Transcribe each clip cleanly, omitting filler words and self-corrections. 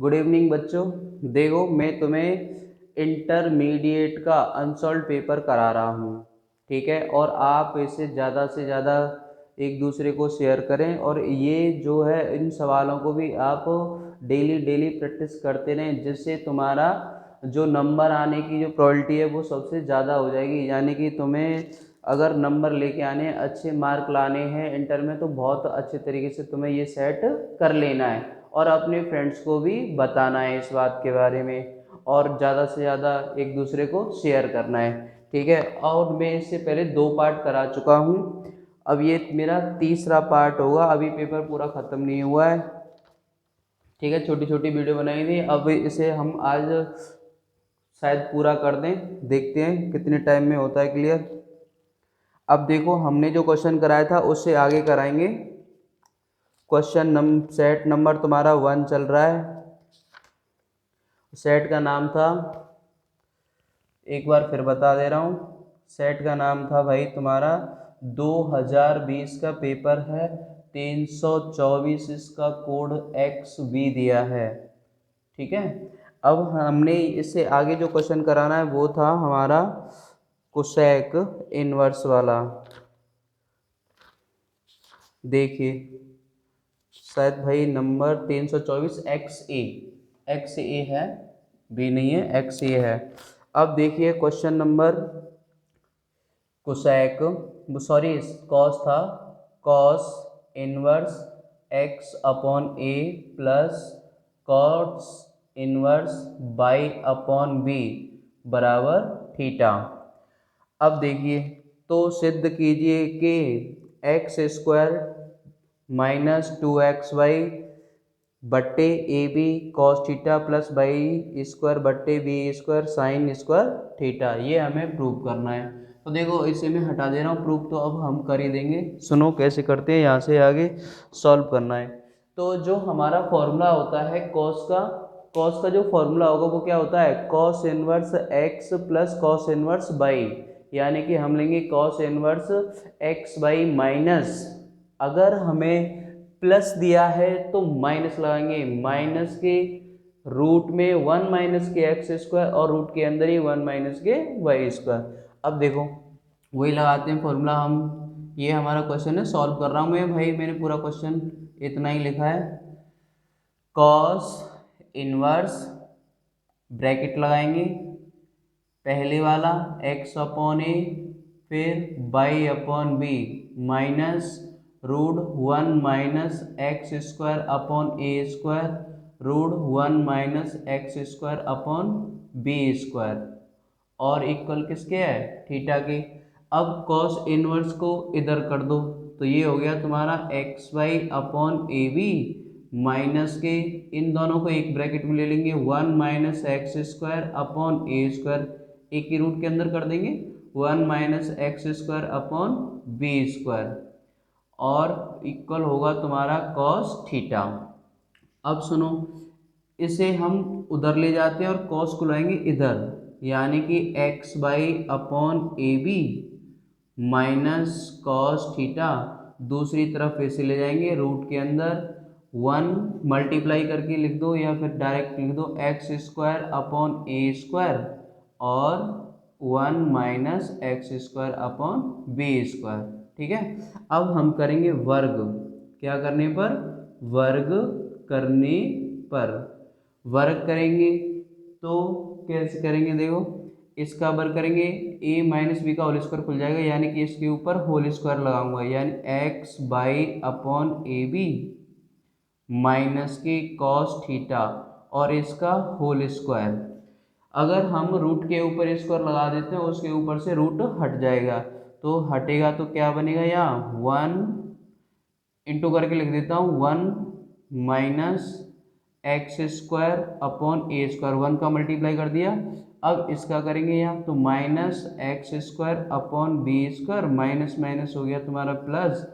Good evening बच्चों। देखो मैं तुम्हें इंटरमीडिएट का अनसॉल्व पेपर करा रहा हूँ, ठीक है। और आप इसे ज़्यादा से ज़्यादा एक दूसरे को शेयर करें, और ये जो है इन सवालों को भी आप डेली डेली प्रैक्टिस करते रहें, जिससे तुम्हारा जो नंबर आने की जो प्रोबेबिलिटी है वो सबसे ज़्यादा हो जाएगी। यानी कि तुम्हें अगर नंबर लेके आने हैं, अच्छे मार्क लाने हैं इंटर में, तो बहुत अच्छे तरीके से तुम्हें ये सेट कर लेना है और अपने फ्रेंड्स को भी बताना है इस बात के बारे में, और ज़्यादा से ज़्यादा एक दूसरे को शेयर करना है, ठीक है। और मैं इससे पहले 2 पार्ट करा चुका हूँ, अब ये मेरा तीसरा पार्ट होगा। अभी पेपर पूरा ख़त्म नहीं हुआ है, ठीक है। छोटी छोटी वीडियो बनाई थी, अब इसे हम आज शायद पूरा कर दें, देखते हैं कितने टाइम में होता है क्लियर। अब देखो हमने जो क्वेश्चन कराया था उससे आगे कराएंगे। सेट नंबर तुम्हारा 1 चल रहा है। सेट का नाम था, एक बार फिर बता दे रहा हूँ, सेट का नाम था भाई तुम्हारा 2020 का पेपर है, 324 इसका कोड XB दिया है, ठीक है। अब हमने इससे आगे जो क्वेश्चन कराना है वो था हमारा कोसेक इनवर्स वाला। देखिए शायद भाई नंबर 324 XA है, बी नहीं है, XA है। अब देखिए question number cosec, sorry cos था, cos inverse x upon a plus cos inverse y upon b बराबर थीटा। अब देखिए तो सिद्ध कीजिए कि एक्स स्क्वायर माइनस 2xy बट्टे a b cos theta plus y square बट्टे b square sine square theta, ये हमें प्रूव करना है। तो देखो इसे मैं हटा दे रहा हूँ, प्रूफ तो अब हम कर ही देंगे। सुनो कैसे करते हैं, यहाँ से आगे सॉल्व करना है। तो जो हमारा फॉर्मूला होता है कॉस का जो फॉर्मूला होगा वो क्या होता है, cos inverse x plus cos inverse by, यानी कि हम लेंगे cos inverse x by minus, अगर हमें प्लस दिया है तो माइनस लगाएंगे, माइनस के रूट में 1 माइनस के एक्स स्क्वायर और रूट के अंदर ही 1 माइनस के वाई स्क्वायर। अब देखो वही लगाते हैं फॉर्मूला हम, ये हमारा क्वेश्चन है, सॉल्व कर रहा हूँ मैं भाई, मैंने पूरा क्वेश्चन इतना ही लिखा है। कॉस इनवर्स ब्रैकेट लगाएंगे, पहले वाला x अपॉन ए, फिर y upon b minus root 1 minus x square upon a square root 1 minus x square upon b square, और इक्वल किसके है, थीटा के। अब कॉस इनवर्स को इधर कर दो, तो ये हो गया तुम्हारा x y upon a b minus के, इन दोनों को एक ब्रैकेट में ले लेंगे 1 minus x square upon a square, एक ही रूट के अंदर कर देंगे 1 minus x square upon b square, और इक्वल होगा तुम्हारा कॉस थीटा। अब सुनो, इसे हम उधर ले जाते हैं और कॉस को लाएंगे इधर, यानी कि x y upon a b minus cos theta, दूसरी तरफ इसे ले जाएंगे रूट के अंदर 1 मल्टीप्लाई करके लिख दो, या फिर डायरेक्ट लिख दो x square upon a square और 1 minus x square upon b square, ठीक है। अब हम करेंगे वर्ग, क्या करने पर, वर्ग करने पर, वर्ग करेंगे तो कैसे करेंगे, देखो इसका वर्ग करेंगे a माइनस बी का होल स्क्वायर खुल जाएगा, यानी कि इसके ऊपर होल स्क्वायर लगाऊंगा, यानी x y upon a b minus के कॉस थीटा और इसका होल स्क्वायर। अगर हम रूट के ऊपर स्क्वायर लगा देते हैं उसके ऊपर से रूट हट जाएगा, तो हटेगा तो क्या बनेगा, यहाँ 1 इंटू करके लिख देता हूँ 1 minus x square upon a square, 1 का मल्टीप्लाई कर दिया। अब इसका करेंगे यहाँ, तो minus x square upon b square, minus minus हो गया तुम्हारा प्लस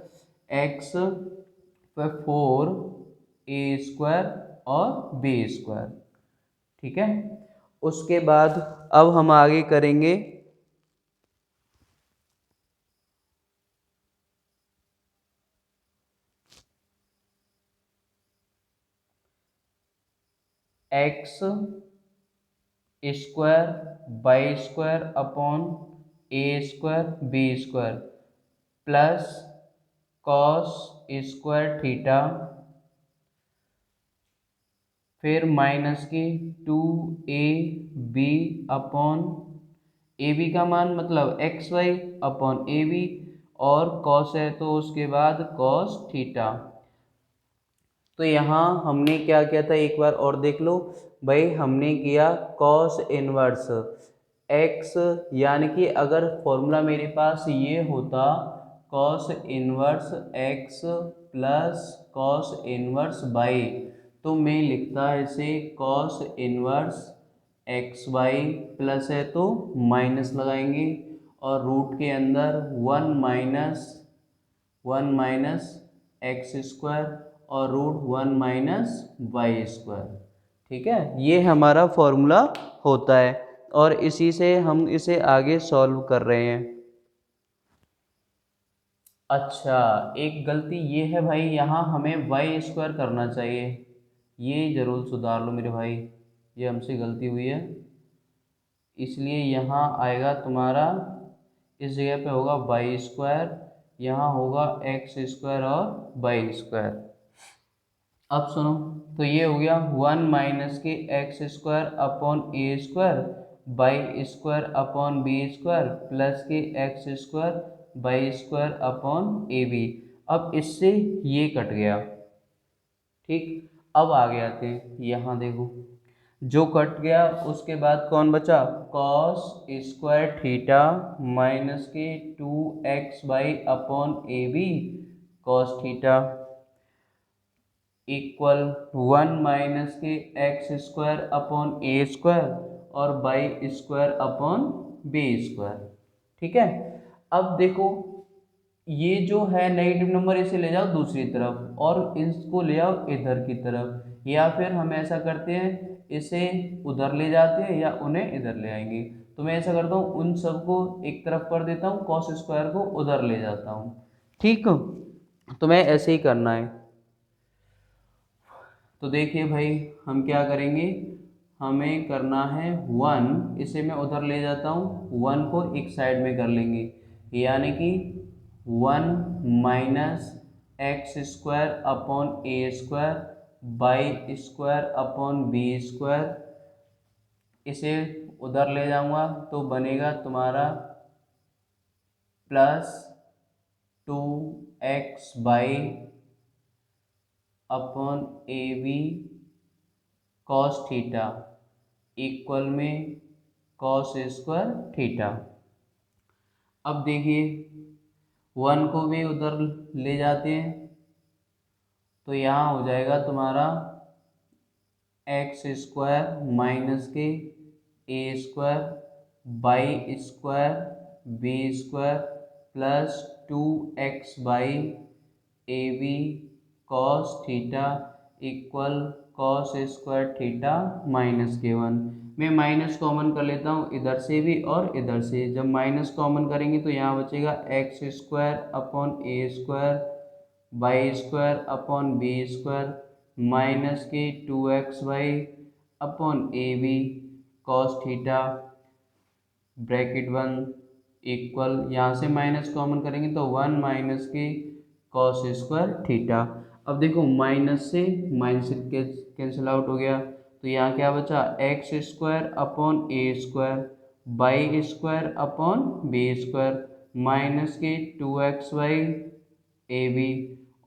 एक्स 4 ए स्क्वायर और बी स्क्वायर, ठीक है। उसके बाद अब हम आगे करेंगे x square y square upon a square b square plus cos square theta, फिर माइनस की 2ab अपॉन ए बी का मान मतलब x y upon a b, और कॉस है तो उसके बाद कॉस थीटा। तो यहाँ हमने क्या किया था एक बार और देख लो भाई, हमने किया कॉस इनवर्स एक्स, यानी कि अगर फॉर्मूला मेरे पास ये होता cos inverse x plus cos inverse y, तो मैं लिखता इसे cos inverse x y, plus है तो माइनस लगाएंगे और रूट के अंदर वन माइनस एक्स स्क्वायर और रूट 1 माइनस वाई स्क्वायर। ठीक है, ये हमारा फॉर्मूला होता है और इसी से हम इसे आगे सॉल्व कर रहे हैं। अच्छा, एक गलती ये है भाई, यहाँ हमें वाई स्क्वायर करना चाहिए, ये ज़रूर सुधार लो मेरे भाई, ये हमसे गलती हुई है। इसलिए यहाँ आएगा तुम्हारा, इस जगह पे होगा वाई स्क्वायर, यहाँ होगा एक्स स्क्वायर और वाई स्क्वायर। अब सुनो, तो ये हो गया 1 माइनस के x square upon a square y square upon b square plus के x square y square upon a b. अब इससे ये कट गया। ठीक, अब आगे आते हैं, यहाँ देखो जो कट गया उसके बाद कौन बचा, कॉस स्क्वायर थीटा माइनस के 2x y upon a b cos theta equal 1 minus के x square upon a square और y square upon b square. ठीक है, अब देखो ये जो है नेगेटिव नंबर इसे ले जाओ दूसरी तरफ और इसको ले आओ इधर की तरफ, या फिर हम ऐसा करते हैं इसे उधर ले जाते हैं या उन्हें इधर ले आएंगे। तो मैं ऐसा करता हूँ उन सबको एक तरफ कर देता हूँ, कॉस स्क्वायर को उधर ले जाता हूँ। ठीक, तो मैं ऐसे ही करना है। तो देखिए भाई हम क्या करेंगे, हमें करना है 1, इसे मैं उधर ले जाता हूँ, 1 को एक साइड में कर लेंगे, यानी कि 1 minus x square upon a square y square upon b square, इसे उधर ले जाऊंगा तो बनेगा तुम्हारा plus 2x y upon a b cos theta equal में कॉस स्क्वायर थीटा। अब देखिए 1 को भी उधर ले जाते हैं तो यहाँ हो जाएगा तुम्हारा एक्स स्क्वायर माइनस के a square y square b square plus 2x y a b cos theta equal cos square theta minus के 1। मैं माइनस कॉमन कर लेता हूँ इधर से भी और इधर से, जब माइनस कॉमन करेंगे तो यहाँ बचेगा x square upon a square y square upon b square minus के 2x y upon a b cos theta bracket 1 equal, यहाँ से माइनस कॉमन करेंगे तो 1 माइनस के कॉस स्क्वायर थीटा। अब देखो माइनस से माइनस कैंसिल आउट हो गया, तो यहाँ क्या बचा x square upon a square y square upon b square minus के 2x बाई ए बी,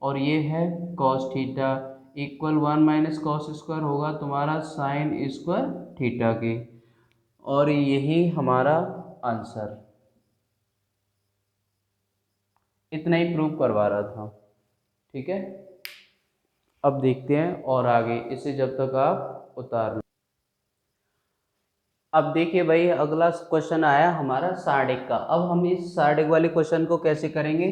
और ये है cos theta equal 1 minus cos square होगा तुम्हारा साइन स्क्वायर थीटा के, और यही हमारा आंसर। इतना ही प्रूव करवा रहा था। ठीक है, अब देखते हैं और आगे, इसे जब तक आप उतार लो। अब देखिए भाई अगला क्वेश्चन आया हमारा सार्डिक का। अब हम इस सार्डिक वाले क्वेश्चन को कैसे करेंगे,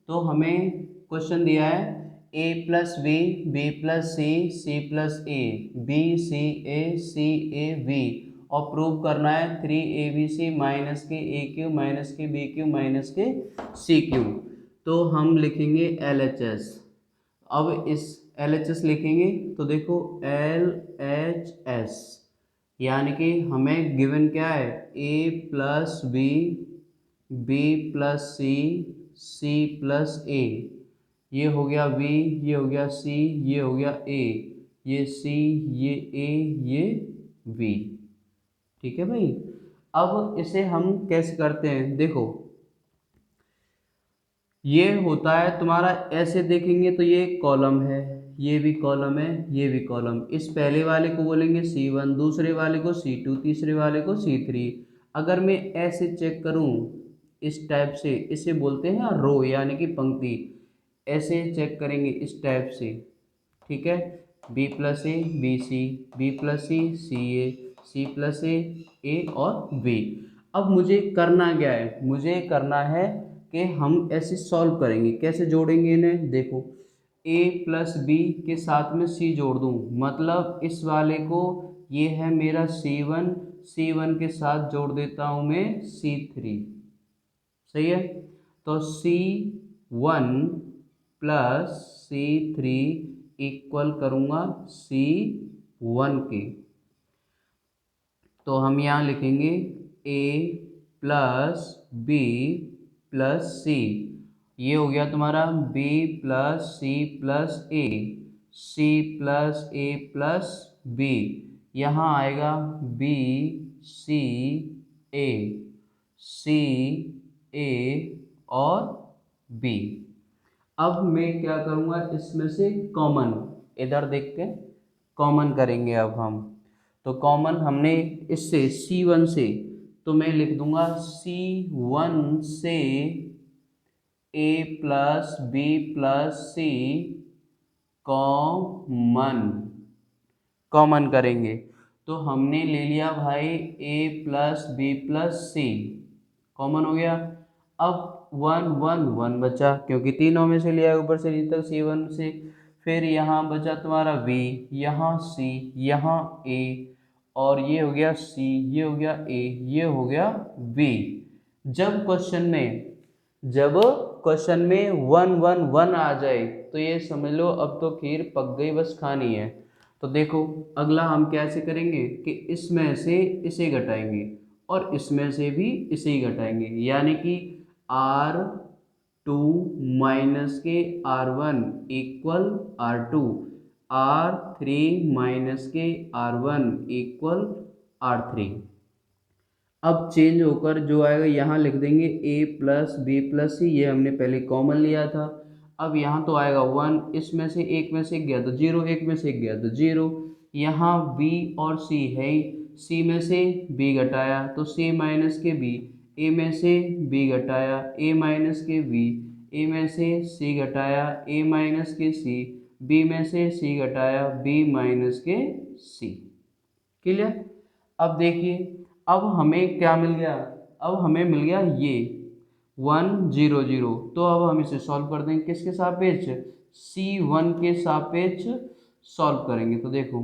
तो हमें क्वेश्चन दिया है a plus b b plus c c plus a b c a b, और प्रूव करना है 3abc माइनस के ए क्यू माइनस के बी क्यू माइनस के सी क्यू। तो हम लिखेंगे LHS। अब इस LHS लिखेंगे तो देखो LHS, यानी कि हमें गिवन क्या है, A plus b, B plus c, C plus A, ये हो गया B, ये हो गया C, ये हो गया A, ये C, ये A, ये B। ठीक है भाई। अब इसे हम कैसे करते हैं, देखो ये होता है तुम्हारा, ऐसे देखेंगे तो ये कॉलम है, ये भी कॉलम है, ये भी कॉलम। इस पहले वाले को बोलेंगे C1, दूसरे वाले को C2, तीसरे वाले को C3। अगर मैं ऐसे चेक करूं इस टाइप से, इसे बोलते हैं रो यानी कि पंक्ति। ऐसे चेक करेंगे इस टाइप से, ठीक है, B plus a b c, b plus c a, c plus a और B। अब मुझे करना क्या है, मुझे करना है कि हम ऐसे सॉल्व करेंगे। कैसे जोड़ेंगे इन्हें, देखो A प्लस बी के साथ में C जोड़ दूँ, मतलब इस वाले को, ये है मेरा C1, C1 के साथ जोड़ देता हूँ मैं C3, सही है। तो C1 प्लस C3 इक्वल करूँगा C1 के, तो हम यहाँ लिखेंगे A प्लस बी प्लस सी, ये हो गया तुम्हारा B प्लस सी प्लस ए, C प्लस ए प्लस B, यहाँ आएगा B C A, C A और B। अब मैं क्या करूँगा, इसमें से कॉमन, इधर देख के कॉमन करेंगे अब हम। तो कॉमन हमने इससे C1 से, तो मैं लिख दूंगा C1 से A plus b plus c common, common करेंगे। तो हमने ले लिया भाई A plus b plus c, common हो गया। अब 1 1 1 बचा, क्योंकि तीनों में से लिया ऊपर से नीचे तक C1 से। फिर यहाँ बचा तुम्हारा B, यहाँ C, यहाँ A, और ये हो गया C, ये हो गया A, ये हो गया B। जब क्वेश्चन में 1 1 1 आ जाए तो ये समझ लो अब तो खीर पक गई, बस खानी है। तो देखो अगला हम कैसे करेंगे कि इसमें से इसे घटाएंगे और इसमें से भी इसे ही घटाएंगे, यानी कि R2 माइनस के R1 equal R2, R3 minus के R1 इक्वल R3। अब चेंज होकर जो आएगा यहाँ लिख देंगे A प्लस बी प्लस सी, ये हमने पहले कॉमन लिया था। अब यहाँ तो आएगा 1, इसमें से एक में से गया तो 0, एक में से गया तो 0। यहाँ B और C है ही, C में से B घटाया तो C माइनस के B, A में से B घटाया A माइनस के B, A में से C घटाया A माइनस के C, B में से C घटाया B माइनस के C। क्लियर। अब देखिए अब हमें क्या मिल गया, अब हमें मिल गया ये 1 0 0। तो अब हम इसे सॉल्व कर देंगे, किसके सापेक्ष, C1 के सापेक्ष सॉल्व करेंगे। तो देखो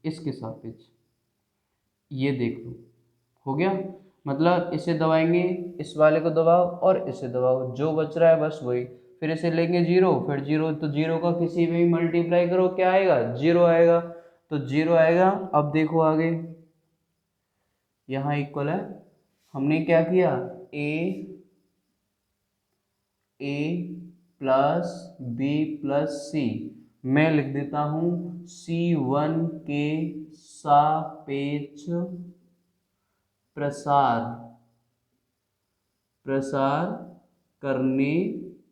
इसके सापेक्ष, ये देख लो हो गया, मतलब इसे दबाएंगे, इस वाले को दबाओ और इसे दबाओ, जो बच रहा है बस वही। फिर इसे लेंगे 0, फिर 0, तो 0 का किसी भी मल्टीप्लाई करो क्या आएगा, 0 आएगा, तो 0 आएगा। अब देखो आगे यहाँ इक्वल है, हमने क्या किया, ए प्लस बी प्लस सी, मैं लिख देता हूँ C1 के सापेक्ष प्रसार, प्रसार करने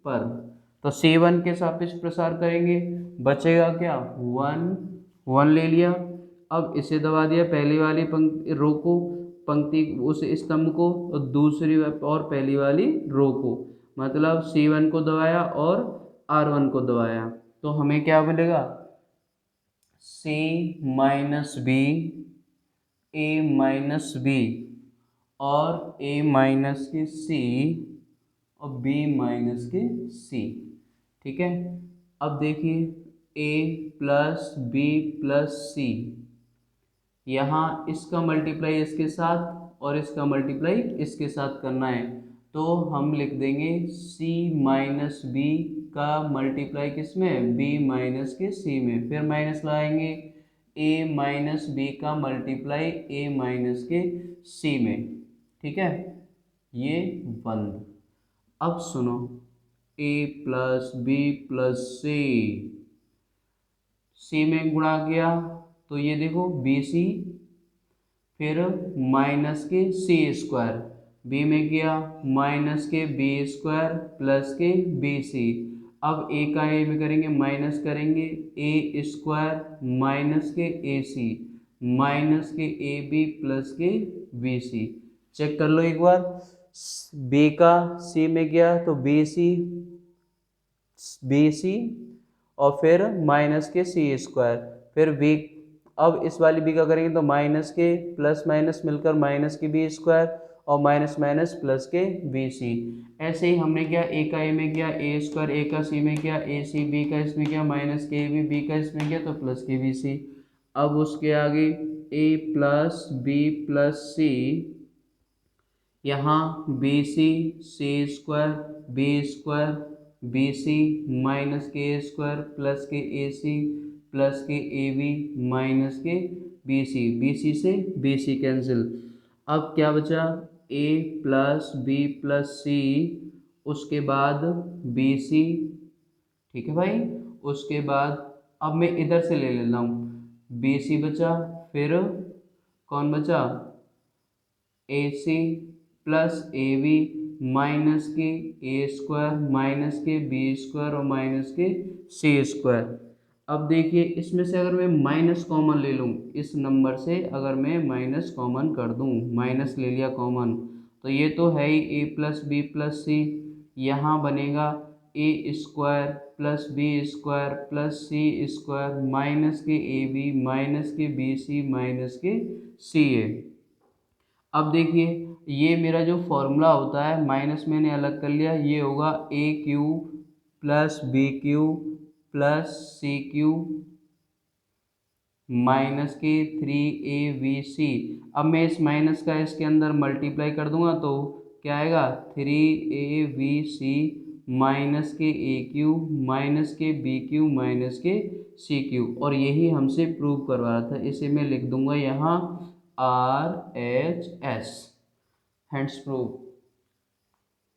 पर, तो C1 के सापेक्ष प्रसार करेंगे, बचेगा क्या 1 1 ले लिया। अब इसे दबा दिया, पहली वाली पंक्ति रो को, पंक्ति उस स्तंभ को, और दूसरी और पहली वाली रो को, मतलब C1 को दबाया और R1 को दबाया। तो हमें क्या मिलेगा, C minus b, A minus b और A माइनस के C और B माइनस के C। ठीक है। अब देखिए A plus b plus c, यहाँ इसका मल्टीप्लाई इसके साथ और इसका मल्टीप्लाई इसके साथ करना है, तो हम लिख देंगे C माइनस बी का मल्टीप्लाई किस में, b माइनस के c में, फिर माइनस लगाएंगे a माइनस बी का मल्टीप्लाई a माइनस के c में, ठीक है, ये बंद। अब सुनो, a प्लस बी प्लस सी में गुणा किया तो ये देखो बी सी, फिर माइनस के सी स्क्वायर, बी में किया माइनस के बी स्क्वायर प्लस के बी सी। अब ए का ए में करेंगे माइनस करेंगे ए स्क्वायर माइनस के ए सी माइनस के ए बी प्लस के बी सी। चेक कर लो एक बार, बी का सी में गया तो बी सी और फिर माइनस के सी स्क्वायर, फिर बी, अब इस वाली बी का करेंगे तो माइनस के प्लस माइनस मिलकर माइनस के बी स्क्वायर और माइनस माइनस प्लस के बी सी। ऐसे ही हमने किया ए का ए में किया ए स्क्वायर, ए का सी में किया ए सी, बी का इसमें किया माइनस के बी का इसमें किया तो प्लस के बी सी। अब उसके आगे a plus b plus c, यहाँ b c square b c minus के ए स्क्वायर प्लस के ए सी प्लस के ए बी माइनस के बी सी से बी सी कैंसिल। अब क्या बचा, a plus b plus c, उसके बाद बी सी, ठीक है भाई। उसके बाद अब मैं इधर से ले लेता हूँ, बी सी बचा, फिर कौन बचा, a c plus a b minus के ए स्क्वायर माइनस के बी स्क्वायर और माइनस के सी स्क्वायर। अब देखिए इसमें से अगर मैं माइनस कॉमन ले लूँ, इस नंबर से अगर मैं माइनस कॉमन कर दूँ, माइनस ले लिया कॉमन, तो ये तो है ही a plus b plus c, यहाँ बनेगा a square plus b square plus c square minus के ए बी माइनस के बी सी माइनस के सी ए। अब देखिए ये मेरा जो फॉर्मूला होता है, माइनस मैंने अलग कर लिया, ये होगा a cube plus b cube plus c cube minus के 3abc। अब मैं इस माइनस का इसके अंदर मल्टीप्लाई कर दूंगा तो क्या आएगा, 3abc माइनस के ए क्यू माइनस के बी क्यू माइनस के सी क्यू। और यही हमसे प्रूव करवा रहा था, इसे मैं लिख दूंगा यहाँ RHS, हैंड्स प्रूव,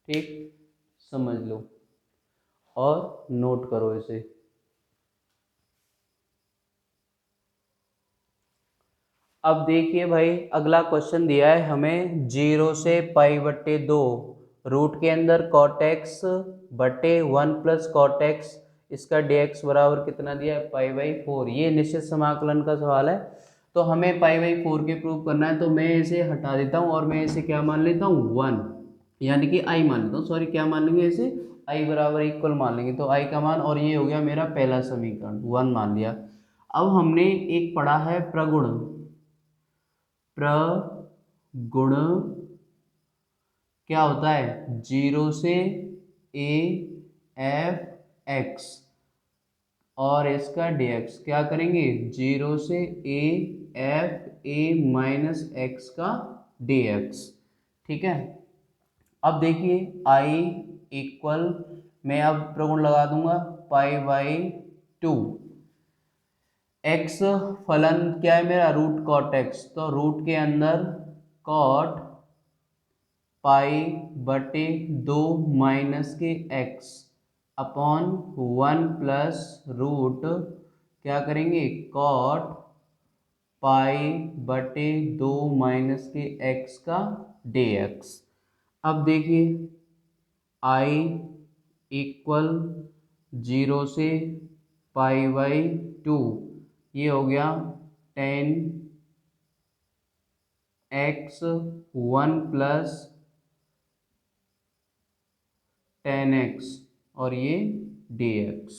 ठीक, समझ लो और नोट करो इसे। अब देखिए भाई अगला क्वेश्चन दिया है हमें 0 से π/2 रूट के अंदर cot x बटे 1 प्लस cot x, इसका dx बराबर कितना दिया है, π/4। ये निश्चित समाकलन का सवाल है, तो हमें π/4 के प्रूव करना है, तो मैं इसे हटा देता हूँ और मैं इसे क्या मान लेता हूँ, 1, यानी कि i मान लेता हूँ, सॉरी क्या मान लेंगे इसे, i बराबर इक्वल मान लेंगे, तो i का मान, और ये हो गया मेरा पहला समीकरण, 1 मान लिया। अब हमने एक पढ़ा है प्रगुण, प्रगुण क्या होता है, 0 से a f x और इसका dx, क्या करेंगे 0 से a f a minus x का dx, ठीक है। अब देखिए i इक्वल, मैं अब प्रगुण लगा दूंगा π/2, x फलन क्या है मेरा, रूट कॉट x, तो रूट के अंदर कॉट π/2 माइनस के x अपॉन 1 प्लस रूट, क्या करेंगे कॉट π/2 माइनस के x का dx। अब देखिए i इक्वल 0 से π/2, ये हो गया 10x 1 प्लस 10x और ये dx।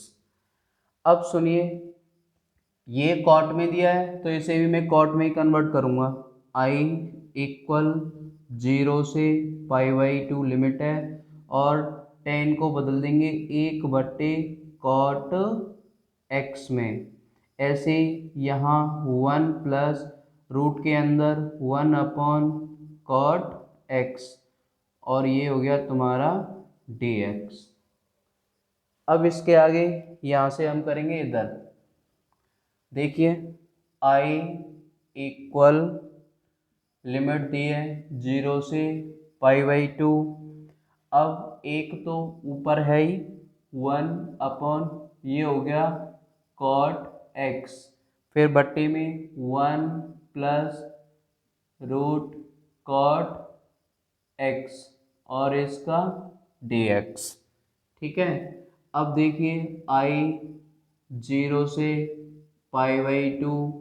अब सुनिए ये कॉट में दिया है तो इसे भी मैं कॉट में ही कन्वर्ट करूँगा, i इक्वल 0 से π/2 लिमिट है और 10 को बदल देंगे 1/cot x में, ऐसे यहाँ 1 प्लस रूट के अंदर 1/cot x और ये हो गया तुम्हारा dx। अब इसके आगे यहाँ से हम करेंगे इधर, देखिए आई इक्वल लिमिट दी है 0 से π/2। अब एक तो ऊपर है ही 1 ये हो गया cot x, फिर बट्टे में 1 प्लस रूट cot x और इसका dx। ठीक है, अब देखिए i 0 से π/2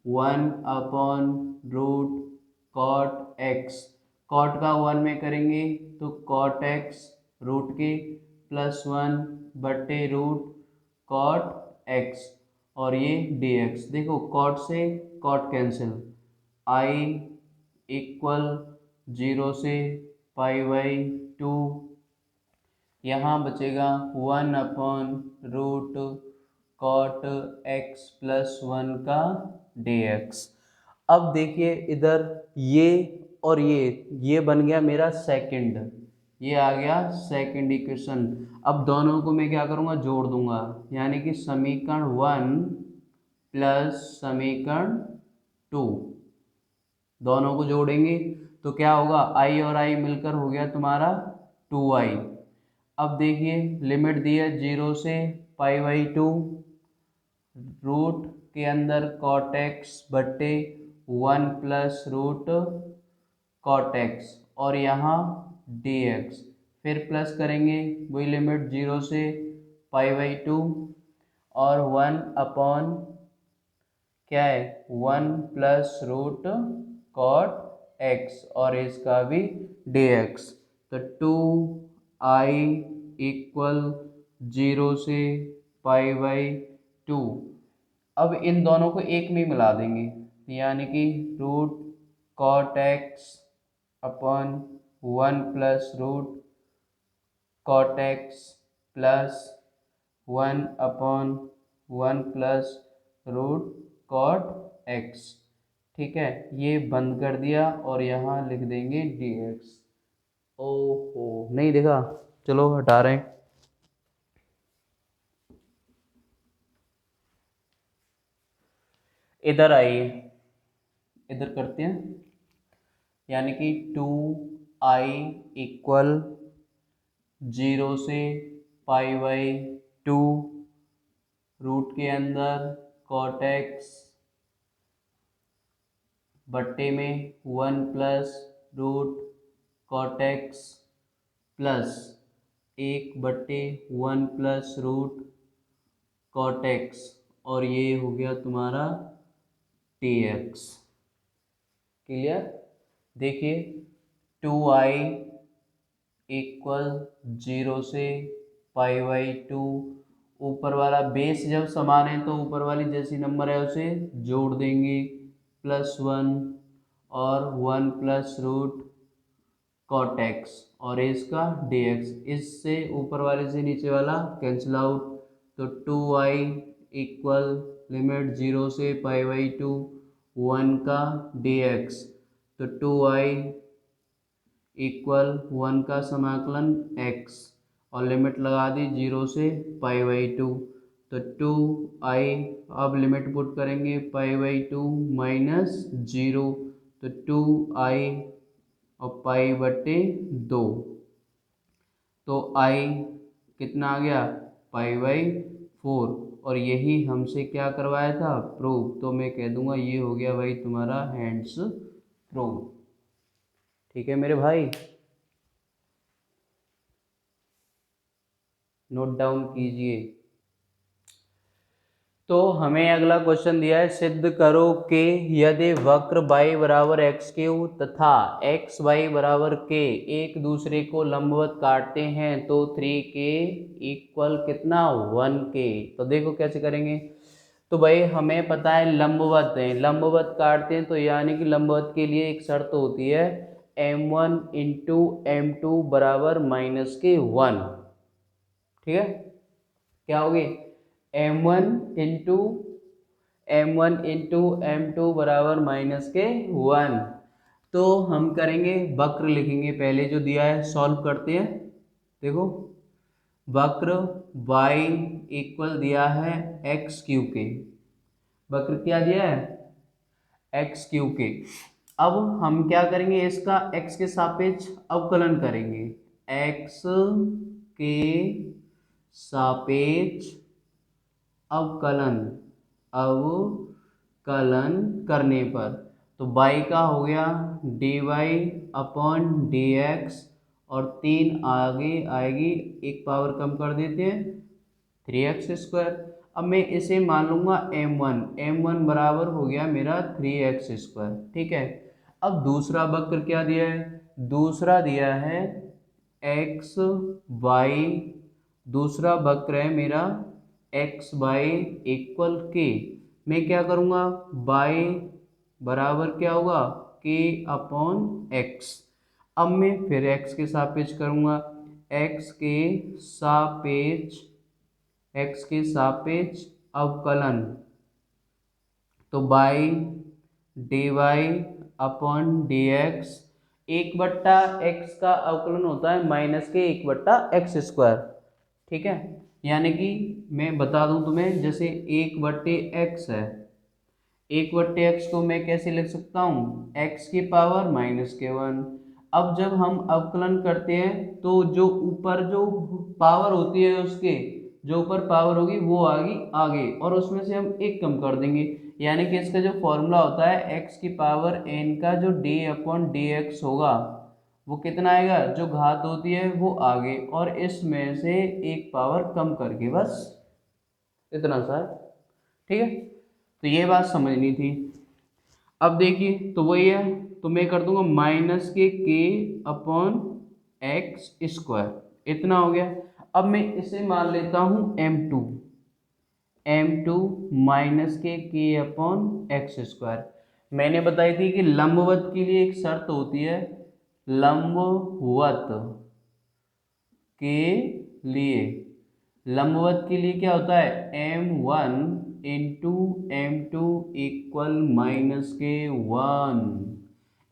1/रूट cot x, cot का 1 में करेंगे तो cot x रूट के +1/रूट cot x और ये dx। देखो cot से cot कैंसिल, i इक्वल 0 से π/2, यहाँ बचेगा 1/रूट cot x +1 का dx। अब देखिए इधर ये और ये बन गया मेरा सेकंड, ये आ गया सेकंड इक्वेशन। अब दोनों को मैं क्या करूँगा, जोड़ दूंगा, यानी कि समीकरण 1 प्लस समीकरण 2, दोनों को जोड़ेंगे तो क्या होगा, i और i मिलकर हो गया तुम्हारा 2i। अब देखिए लिमिट दी है 0 से π/2, रूट के अंदर cot x बट्टे 1 प्लस रूट cot x और यहाँ dx, फिर प्लस करेंगे वही लिमिट 0 से π/2 और 1 क्या है 1 प्लस रूट cot x और इसका भी dx। तो 2i इक्वल 0 से π/2। अब इन दोनों को एक में मिला देंगे, यानी कि root cot x upon 1 plus root cot x plus 1/1 plus root cot x। ठीक है, ये बंद कर दिया और यहाँ लिख देंगे dx। ओहो नहीं देखा, चलो हटा रहे हैं। इधर आइए, इधर करते हैं, यानी कि 2i इक्वल 0 से π/2, रूट के अंदर cot x बट्टे में 1 plus root cot x plus 1/1 plus root cot x और ये हो गया तुम्हारा dx। क्लियर, देखिए 2i इक्वल 0 से π/2, ऊपर वाला बेस जब समान है तो ऊपर वाली जैसी नंबर है उसे जोड़ देंगे, +1 और 1 प्लस रूट cot x और इसका dx, इससे ऊपर वाले से नीचे वाला कैंसिल आउट, तो 2i इक्वल लिमिट 0 से π/2 1 का dx, तो 2i इक्वल 1 का समाकलन x और लिमिट लगा दी 0 से π/2, तो 2i, अब लिमिट पुट करेंगे π/2 माइनस 0, तो 2i और π/2, तो i कितना आ गया π/4 और यही हमसे क्या करवाया था, प्रूव। तो मैं कह दूंगा ये हो गया भाई तुम्हारा हैंड्स प्रूव। ठीक है मेरे भाई, नोट डाउन कीजिए। तो हमें अगला क्वेश्चन दिया है, सिद्ध करो कि यदि वक्र y बराबर x³ तथा xy बराबर k एक दूसरे को लंबवत काटते हैं तो 3k इक्वल कितना 1k। तो देखो कैसे करेंगे, तो भाई हमें पता है लंबवत है, लंबवत काटते हैं तो यानी कि लंबवत के लिए एक शर्त होती है m1 इंटू m2 बराबर -1। ठीक है, क्या होगी m1 इंटू m2 बराबर -1। तो हम करेंगे वक्र लिखेंगे, पहले जो दिया है सॉल्व करते हैं। देखो वक्र y इक्वल दिया है एक्स क्यू के, वक्र क्या दिया है एक्स क्यू के। अब हम क्या करेंगे, इसका x के सापेक्ष अवकलन करेंगे, x के सापेक्ष अवकलन, अवकलन करने पर तो y का हो गया dy अपॉन डी एक्स, और 3 आगे आएगी, एक पावर कम कर देते हैं 3x²। अब मैं इसे मान लूंगा m1, m1 बराबर हो गया मेरा 3x²। ठीक है, अब दूसरा वक्र क्या दिया है, दूसरा दिया है एक्स वाई, दूसरा वक्र है मेरा एक्स वाई इक्वल के। मैं क्या करूँगा, वाई बराबर क्या होगा के अपॉन एक्स। अब मैं फिर एक्स के सापेक्ष करूँगा, एक्स के सापेक्ष, एक्स के सापेक्ष अवकलन, तो y d Y upon D x, 1/x का अवकलन होता है माइनस के 1/x²। ठीक है, यानी कि मैं बता दूं तुम्हें, जैसे 1/x है, 1/x को मैं कैसे लिख सकता हूँ, x की पावर -1। अब जब हम अवकलन करते हैं तो जो ऊपर जो पावर होती है, उसके जो ऊपर पावर होगी वो आगे आगे, और उसमें से हम एक कम कर देंगे, यानी कि इसका जो फॉर्मूला होता है x की पावर n का जो d अपॉन डी एक्स होगा वो कितना आएगा, जो घात होती है वो आगे, और इसमें से एक पावर कम करके, बस इतना सा है। ठीक है, तो ये बात समझनी थी। अब देखिए, तो वही है, तो मैं कर दूंगा माइनस के अपॉन x², इतना हो गया। अब मैं इसे मान लेता हूँ m2, m2 माइनस के अपॉन x²। मैंने बताई थी कि लंबवत के लिए एक शर्त होती है, लंबवत के लिए, लंबवत के लिए क्या होता है, m1 into m2 equal -1।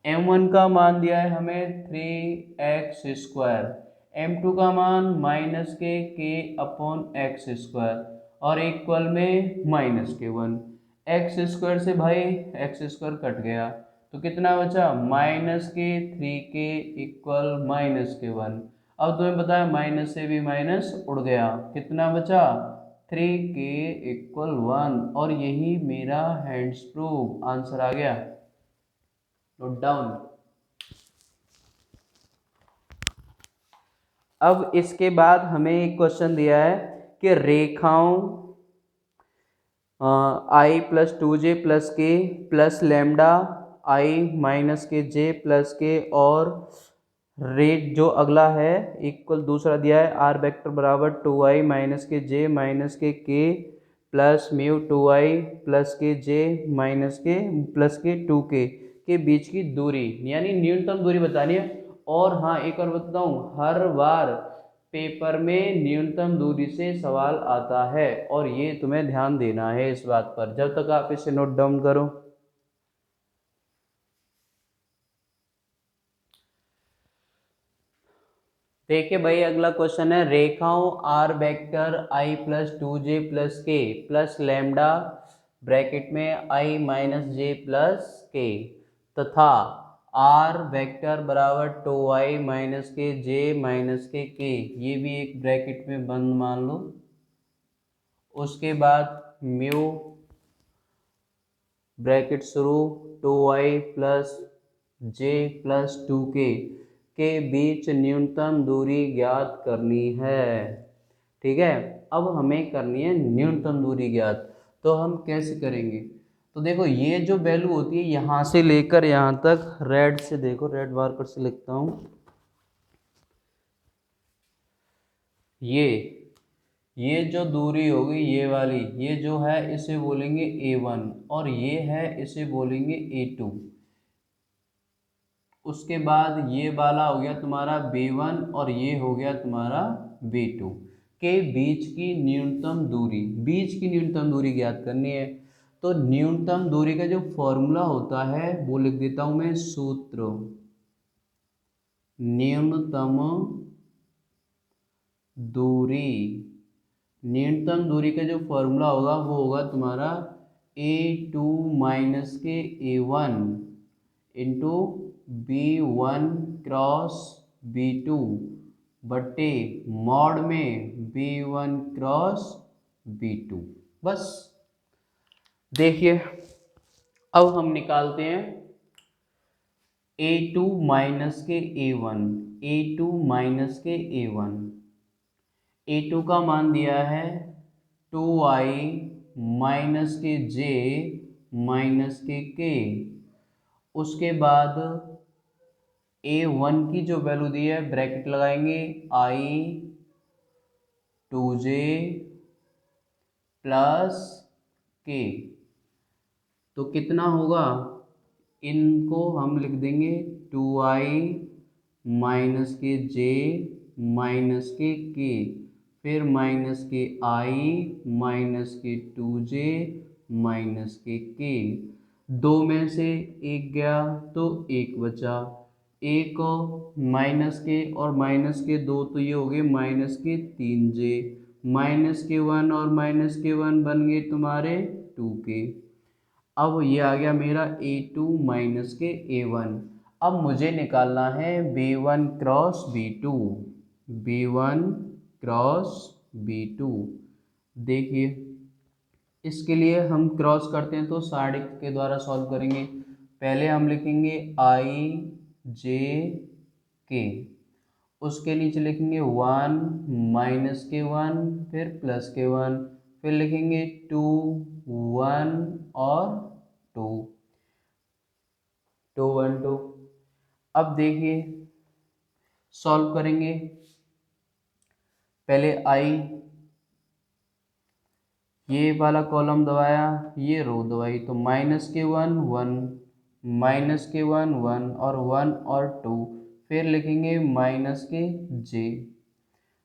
m1 का मान दिया है हमें 3x², m2 का मान के अपॉन x², और इक्वल में -1। x² से भाई x² कट गया, तो कितना बचा, -3 इक्वल -1। अब तुम्हें पता है माइनस से भी माइनस उड़ गया, कितना बचा 3 इक्वल 1, और यही मेरा हैंड्स प्रूफ आंसर आ गया। Note down. अब इसके बाद हमें एक क्वेश्चन दिया है कि रेखाओं i+2j+k प्लस लैम्डा i-k+j+k और रेट जो अगला है इक्वल, दूसरा दिया है r वेक्टर बराबर 2i-k+j-k प्लस म्यू 2i+k+j-k के बीच की दूरी, यानी न्यूनतम दूरी बतानी है। और हाँ, एक और बताता हूँ, हर बार पेपर में न्यूनतम दूरी से सवाल आता है, और ये तुम्हें ध्यान देना है इस बात पर, जब तक आप इसे नोट डाउन करो। देखिए भाई, अगला क्वेश्चन है, रेखाओं r vector i+2j+k plus lambda bracket में i-j+k तथा r वेक्टर बराबर 2i-k-j-k, ये भी एक ब्रैकेट में बंद मान लो। उसके बाद म्यू ब्रैकेट शुरू 2i+j+2k के बीच न्यूनतम दूरी ज्ञात करनी है। ठीक है, अब हमें करनी है न्यूनतम दूरी ज्ञात, तो हम कैसे करेंगे, तो देखो ये जो वैल्यू होती है यहाँ से लेकर यहाँ तक, रेड से देखो, रेड मार्कर से लिखता हूँ, ये जो दूरी होगी ये वाली, ये जो है इसे बोलेंगे a1, और ये है इसे बोलेंगे a2। उसके बाद ये वाला हो गया तुम्हारा b1, और ये हो गया तुम्हारा b2 के बीच की न्यूनतम दूरी, बीच की न्यूनतम दूरी ज्ञात करनी है। तो न्यूनतम दूरी का जो फॉर्मूला होता है वो लिख देता हूं मैं, सूत्र न्यूनतम दूरी, न्यूनतम दूरी का जो फॉर्मूला होगा वो होगा तुम्हारा A2 माइनस के A1 into B1 cross B2 बटे मॉड में B1 क्रॉस B2। बस देखिए, अब हम निकालते हैं A2 माइनस के A1, A2 माइनस के A1, A2 का मान दिया है 2i माइनस के j माइनस के k। उसके बाद A1 की जो वैल्यू दी है ब्रैकेट लगाएंगे i 2j प्लस k, तो कितना होगा, इनको हम लिख देंगे 2i माइनस के j माइनस के k, फिर माइनस के i माइनस के 2j माइनस के k। दो में से एक गया तो एक बचा, एक माइनस के और माइनस के दो तो ये हो गए माइनस के 3j, माइनस के 1 और माइनस के 1 बन गए तुम्हारे 2k। अब ये आ गया मेरा A2 माइनस के A1। अब मुझे निकालना है B1 cross B2, B1 cross B2। देखिए, इसके लिए हम क्रॉस करते हैं तो साइड के द्वारा सॉल्व करेंगे। पहले हम लिखेंगे I J K, उसके नीचे लिखेंगे 1 माइनस के 1 फिर प्लस के 1, फिर लिखेंगे 2 1 और 2 2 1 2। अब देखिए सॉल्व करेंगे, पहले आई ये वाला कॉलम दबाया, ये रो दबाई, तो माइनस के 1 1 माइनस के 1 1 और 1 और 2, फिर लिखेंगे माइनस के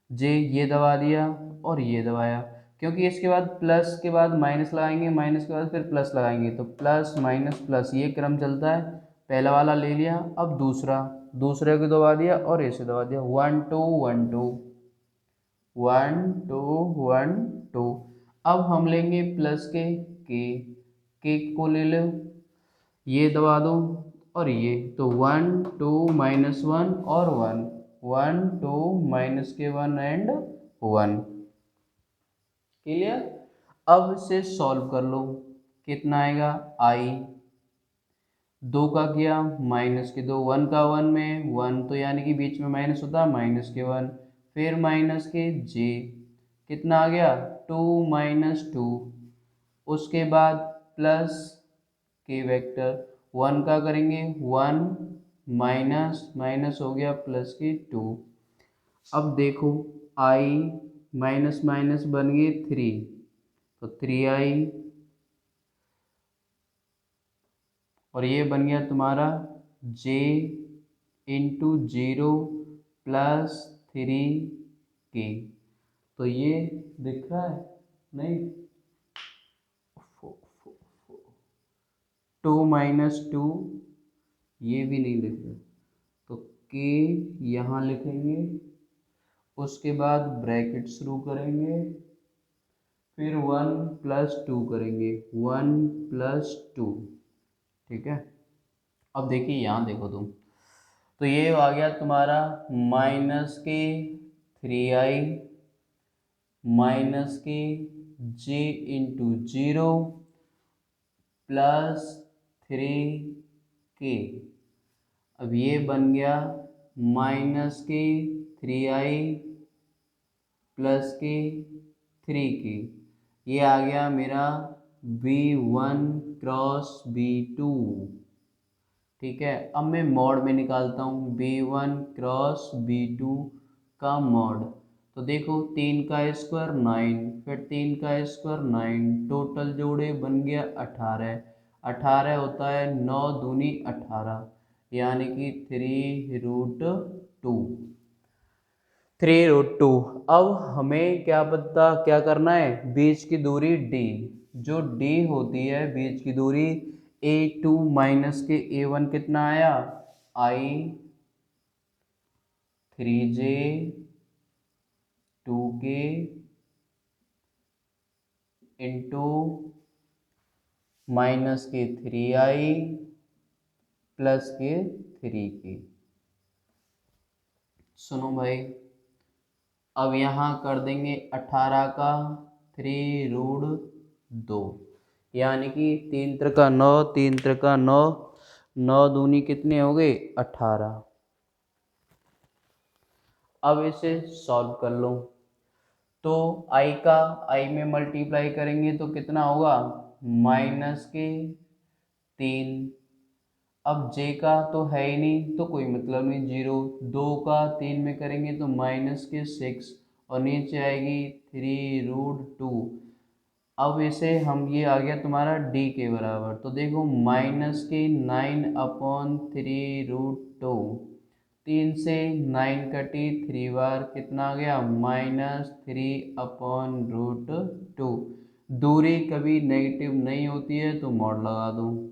जे ये दबा दिया और ये दबाया, क्योंकि इसके बाद प्लस के बाद माइनस लगाएंगे, माइनस के बाद फिर प्लस लगाएंगे, तो प्लस माइनस प्लस ये क्रम चलता है। पहला वाला ले लिया, अब दूसरे को दबा दिया और ऐसे दबा दिया 1 2 1 2 1 2 1 2। अब हम लेंगे प्लस के को ले लो, ये दबा दो और ये, तो 1 2 माइनस 1 और 1 1 2 माइनस के 1 एंड 1। क्लियर। अब इसे सॉल्व कर लो, कितना आएगा आई, दो का किया माइनस के 2, 1 का 1 में 1 तो यानी कि बीच में माइनस होता है माइनस के 1, फिर माइनस के जे, कितना आ गया 2 माइनस 2, उसके बाद प्लस के वेक्टर 1 का करेंगे 1 माइनस माइनस हो गया प्लस के 2। अब देखो आई माइनस माइनस बन गए 3, तो 3i और ये बन गया तुम्हारा j इंटू 0 प्लस 3k। तो ये दिख रहा है नहीं, 2 माइनस 2 ये भी नहीं लिख रहे, तो k यहाँ लिखेंगे, उसके बाद ब्रैकेट शुरू करेंगे, फिर 1 प्लस 2 करेंगे 1 प्लस 2। ठीक है। अब देखिए यहाँ देखो तुम, तो ये आ गया तुम्हारा माइनस के 3i माइनस के j इंटू 0 प्लस 3k। अब ये बन गया माइनस के 3i प्लस के 3k, ये आ गया मेरा B1 क्रॉस B2। ठीक है। अब मैं मॉड में निकालता हूँ B1 क्रॉस B2 का मॉड, तो देखो 3 का स्क्वायर 9, फिर 3 का स्क्वायर 9, टोटल जोड़े बन गया 18, 18 होता है 9 दूनी 18, यानी कि 3√2, 3√2। अब हमें क्या करना है, बीच की दूरी d, जो d होती है बीच की दूरी A2 माइनस के A1 कितना आया i 3j 2k into minus के 3i प्लस के 3k। सुनो भाई, अब यहाँ कर देंगे 18 का 3√2, यानी कि 3 त्रिका 9, 3 त्रिका 9, 9 दूनी कितने हो गए 18। अब इसे सॉल्व कर लो, तो i में मल्टीप्लाई करेंगे तो कितना होगा माइनस के 3। अब j का तो है ही नहीं तो कोई मतलब नहीं, 0। 2 का 3 में करेंगे तो माइनस के 6 और नीचे आएगी 3√2। अब इसे हम, ये आ गया तुम्हारा d के बराबर, तो देखो माइनस के 9/3√2। 3 से 9 कटी, 3 बार कितना आ गया -3/√2। दूरी कभी नेगेटिव नहीं होती है तो मॉड लगा दो।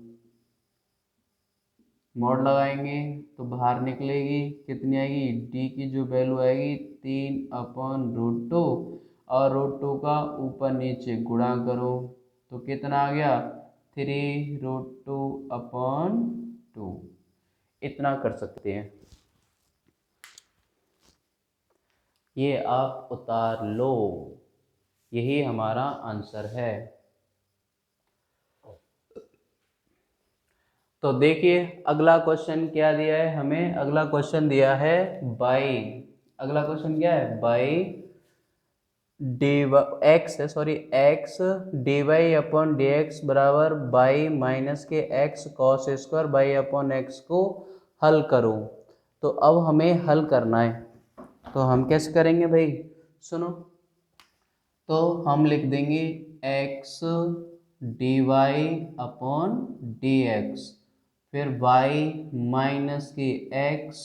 मॉड लगाएंगे तो बाहर निकलेगी कितनी आएगी, d की जो वैल्यू आएगी 3/√2, और √2 का ऊपर नीचे गुणा करो तो कितना आ गया 3√2/2। इतना कर सकते हैं, ये आप उतार लो, यही हमारा आंसर है। तो देखिए अगला क्वेश्चन क्या दिया है हमें, अगला क्वेश्चन दिया है बाई, अगला क्वेश्चन क्या है y x d Y upon D x बराबर बाई माइनस के x cos square y upon x को हल करो। तो अब हमें हल करना है, तो हम कैसे करेंगे भाई, सुनो। तो हम लिख देंगे x d Y upon D x, फिर बाई माइनस के x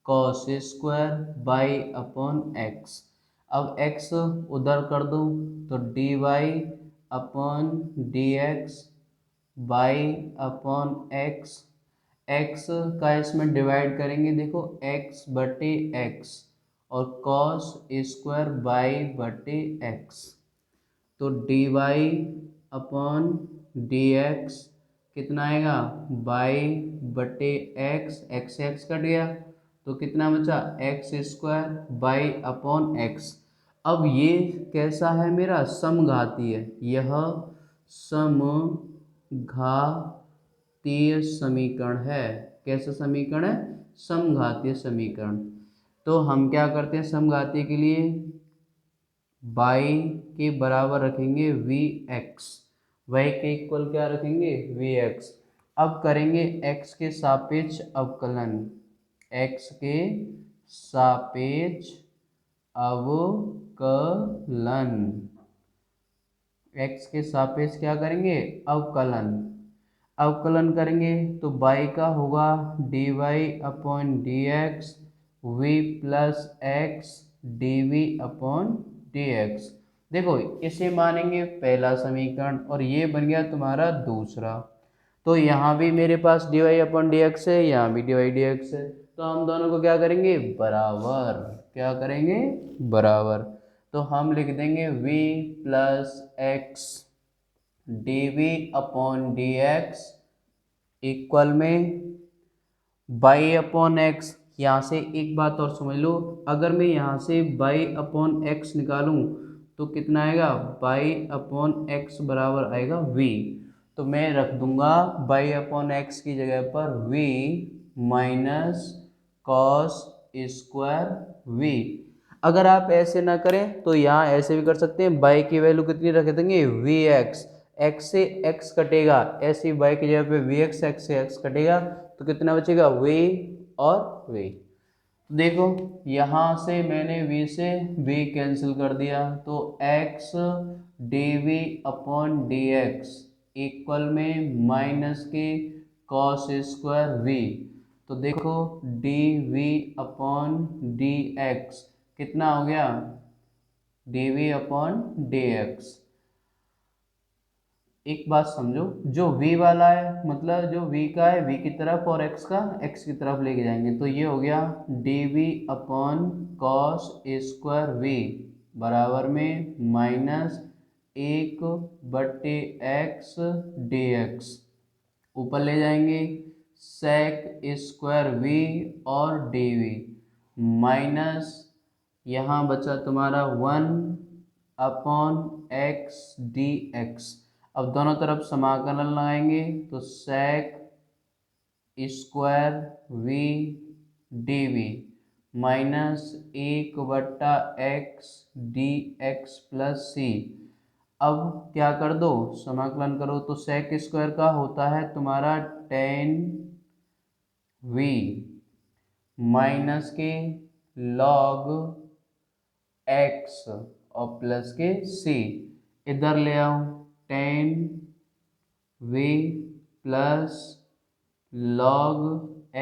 cos square y upon x. अब x उधर कर दो तो D Y upon D x y upon x. x का इसमें डिवाइड करेंगे, देखो x बटे x और कॉस स्क्वायर बाई बटे x, तो D Y upon D x कितना आएगा बाई बटे एक्स, एक्स एक्स कट गया तो कितना बचा x square y upon x. अब ये कैसा है मेरा समघातीय, यह समघातीय समीकरण है। कैसा समीकरण है, समघातीय समीकरण। तो हम क्या करते हैं समघातीय के लिए, बाई के बराबर रखेंगे वी एक्स, वाई के इक्वल क्या रखेंगे वी एक्स। अब करेंगे x के सापेक्ष अवकलन, x के सापेक्ष अवकलन, x के सापेक्ष क्या करेंगे अवकलन। अवकलन करेंगे तो बाई का होगा d Y upon D x v plus x d v upon D x. देखो इसे मानेंगे पहला समीकरण और ये बन गया तुम्हारा दूसरा। तो यहाँ भी मेरे पास d Y upon D x है, यहाँ भी डी वाई डी एक्स है, तो हम दोनों को क्या करेंगे बराबर, क्या करेंगे बराबर। तो हम लिख देंगे v plus x d v upon D x equal में बाई अपॉन एक्स। यहाँ से एक बात और समझ लो, अगर मैं यहाँ से बाई अपॉन एक्स निकालूं तो कितना आएगा बाई अपॉन एक्स बराबर आएगा v। तो मैं रख दूंगा बाई अपॉन एक्स की जगह पर v minus cos square v। अगर आप ऐसे ना करें तो यहाँ ऐसे भी कर सकते हैं, बाई की वैल्यू कितनी रख देंगे वी एक्स, एक्स से एक्स कटेगा, ऐसी बाई की जगह पे वी एक्स, एक्स से एक्स कटेगा तो कितना बचेगा वी और वी। देखो यहाँ से मैंने v से v कैंसिल कर दिया तो x d v upon D x equal में माइनस के कॉस स्क्वायर v। तो देखो d v upon D x कितना हो गया d v upon D x. एक बात समझो, जो v वाला है मतलब जो v का है v की तरफ और x का x की तरफ लेके जाएंगे, तो ये हो गया d v upon cos square v बराबर में माइनस 1/x dx, ऊपर ले जाएंगे सेक स्क्वायर v और dv माइनस यहाँ बचा तुम्हारा 1/x dx। अब दोनों तरफ समाकलन लगाएंगे तो sec square v dv minus 1/x dx plus c। अब क्या कर दो, समाकलन करो तो सेक स्क्वायर का होता है तुम्हारा tan v माइनस के log x और प्लस के c, इधर ले आओ tan v plus log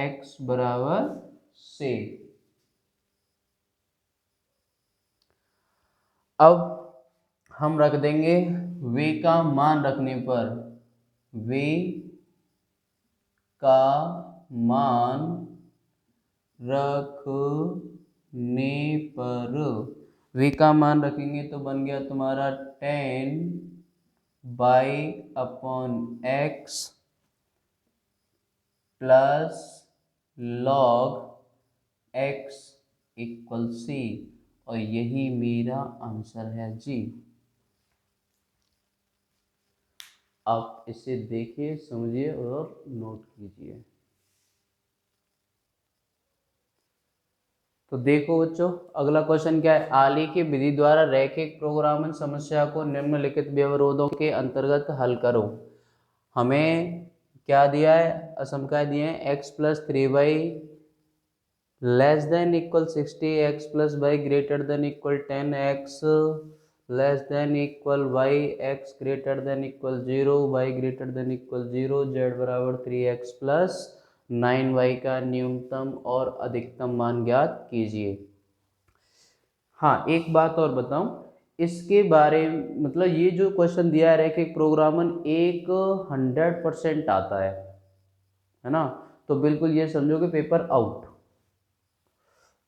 x बराबर c। अब हम रख देंगे v का मान रखने पर, v का मान रखने पर, v का मान रखेंगे तो बन गया तुम्हारा tan x plus log x equal c, और यही मेरा आंसर है जी। आप इसे देखिए, समझिए और नोट कीजिए। तो देखो बच्चों, अगला क्वेश्चन क्या है। आली की विधि द्वारा रैखिक प्रोग्रामन समस्या को निम्नलिखित व्यवरोधों के अंतर्गत हल करो। हमें क्या दिया है, असमकाय दिए हैं x plus 3y less than equal 60, x plus y greater than equal 10, x less than equal y, x greater than equal 0, y greater than equal 0, z बराबर 3x प्लस 9y का न्यूनतम और अधिकतम मान ज्ञात कीजिए। हाँ, एक बात और बताऊं इसके बारे में, मतलब ये जो क्वेश्चन दिया है रैखिक प्रोग्रामन 100% आता है ना, तो बिल्कुल ये समझो कि पेपर आउट।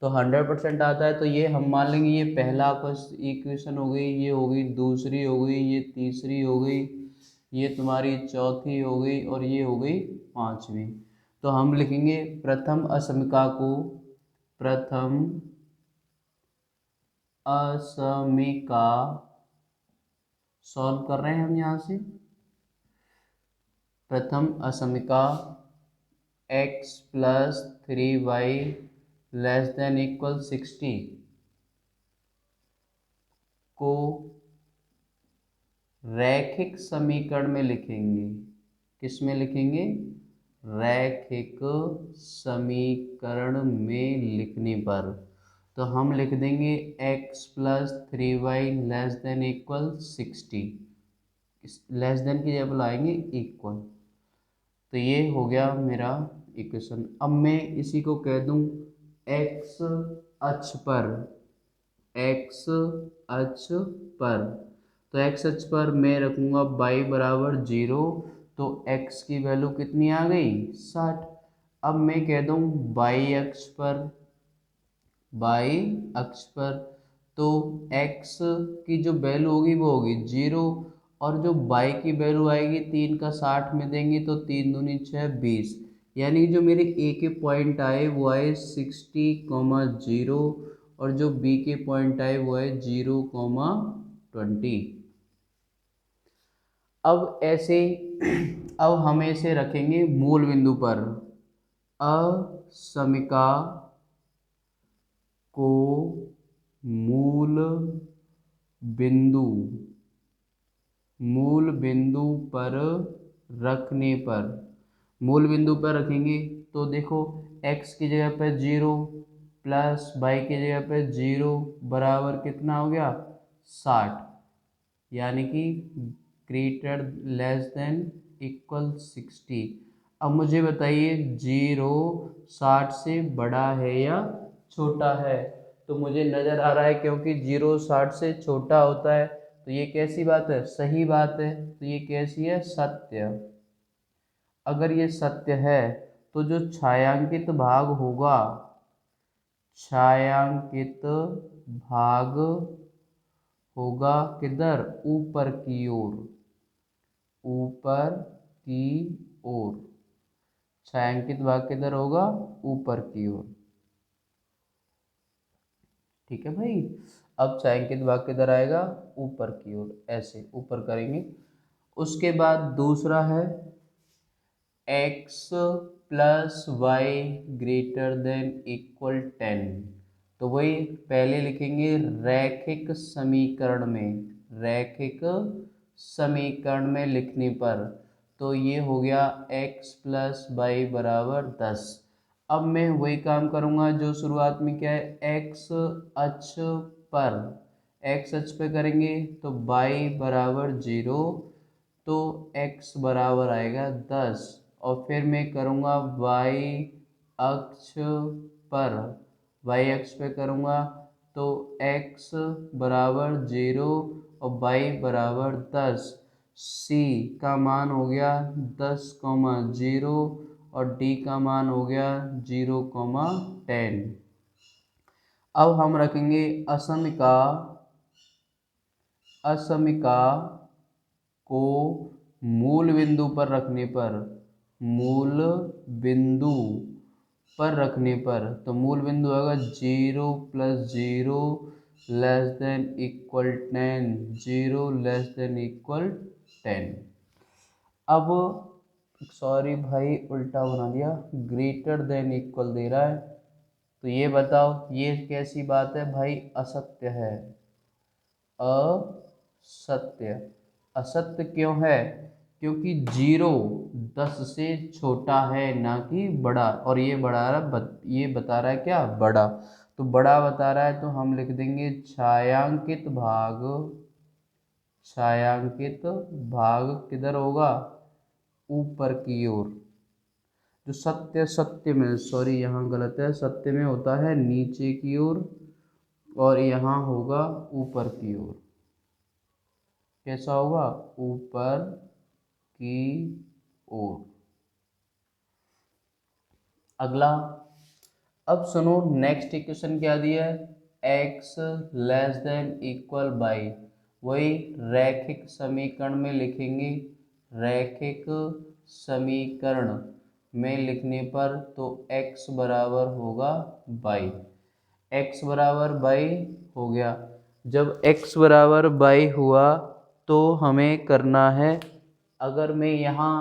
तो 100% आता है तो ये हम मान लेंगे ये पहला इक्वेशन हो गई, ये हो गई दूसरी, हो गई ये तीसरी, हो गई ये तुम्हारी चौथी, हो गई और ये हो गई पांचवी। तो हम लिखेंगे प्रथम असमिका को, प्रथम असमिका सॉल्व कर रहे हैं हम यहाँ से। प्रथम असमिका x plus 3y less than equal 60 को रैखिक समीकरण में लिखेंगे। किस में लिखेंगे, रैखिक समीकरण में लिखने पर तो हम लिख देंगे x plus 3y less than equal 60, less than की जगह लाएंगे इक्वल। तो ये हो गया मेरा इक्वेशन। अब मैं इसी को कह दूं x अक्ष पर, x अक्ष पर, तो x अक्ष पर मैं रखूंगा y बराबर 0, तो x की वैल्यू कितनी आ गई 60। अब मैं कह दूं y अक्ष पर, y अक्ष पर तो x की जो वैल्यू होगी वो होगी 0, और जो y की वैल्यू आएगी 3 का 60 में देंगे तो 3 दूनी 6 20, यानी जो मेरे a के पॉइंट आए वो आए 60,0 और जो b के पॉइंट आए वो है 0,20। अब ऐसे अब हम इसे रखेंगे मूल बिंदु पर। असमिका को मूल बिंदु पर रखने पर, मूल बिंदु पर रखेंगे तो देखो x की जगह पर 0 प्लस y की जगह पर 0 बराबर कितना हो गया 60, यानी कि ग्रेटर लेस देन इक्वल 60। अब मुझे बताइए 0 60 से बड़ा है या छोटा है, तो मुझे नज़र आ रहा है क्योंकि 0 60 से छोटा होता है, तो ये कैसी बात है, सही बात है। तो ये कैसी है, सत्य। अगर ये सत्य है तो जो छायांकित भाग होगा, छायांकित भाग होगा किधर, ऊपर की ओर, ऊपर की ओर। छायांकित भाग किधर होगा, ऊपर की ओर। ठीक है भाई। अब छायांकित भाग किधर आएगा, ऊपर की ओर, ऐसे ऊपर करेंगे। उसके बाद दूसरा है x plus y greater than equal 10। तो वही पहले लिखेंगे रैखिक समीकरण में, रैखिक समीकरण में लिखने पर तो ये हो गया x प्लस वाई बराबर 10। अब मैं वही काम करूँगा जो शुरुआत में क्या है, x अक्ष पर, x अक्ष पे करेंगे तो y बराबर 0, तो x बराबर आएगा 10। और फिर मैं करूँगा y अक्ष पर, y अक्ष पे करूँगा तो x बराबर 0 और y बराबर 10। c का मान हो गया 10,0 और d का मान हो गया 0,10। अब हम रखेंगे असमिका, असमिका को मूल बिंदु पर रखने पर, मूल बिंदु पर रखने पर तो मूल बिंदु होगा 0 plus 0 less than equal 10, 0 less than equal 10। अब सॉरी भाई उल्टा बना दिया, ग्रेटर देन इक्वल दे रहा है। तो ये बताओ ये कैसी बात है भाई, असत्य है, असत्य। असत्य क्यों है, क्योंकि 0 10 से छोटा है ना कि बड़ा, और ये ये बता रहा है क्या, बड़ा। तो बड़ा बता रहा है तो हम लिख देंगे छायांकित भाग, छायांकित भाग किधर होगा, ऊपर की ओर। जो सत्य, सत्य में सॉरी यहाँ गलत है, सत्य में होता है नीचे की ओर और यहाँ होगा ऊपर की ओर। कैसा होगा, ऊपर की ओर। अगला, अब सुनो नेक्स्ट इक्वेशन क्या दिया है, x less than equal by, वही रैखिक समीकरण में लिखेंगे, रैखिक समीकरण में लिखने पर तो x बराबर होगा बाई, x बराबर बाई हो गया। जब x बराबर बाई हुआ तो हमें करना है, अगर मैं यहाँ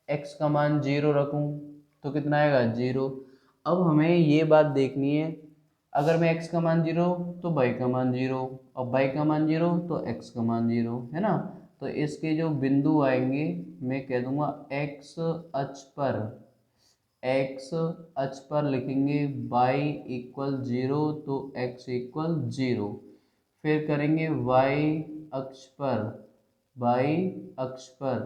x का मान 0 रखूँ तो कितना आएगा, 0। अब हमें ये बात देखनी है, अगर मैं x का मान 0 तो y का मान 0, और y का मान 0 तो x का मान 0 है ना। तो इसके जो बिंदु आएंगे मैं कह दूंगा x अक्ष पर, x अक्ष पर लिखेंगे y इक्वल 0 तो x इक्वल 0। फिर करेंगे y अक्ष पर, y अक्ष पर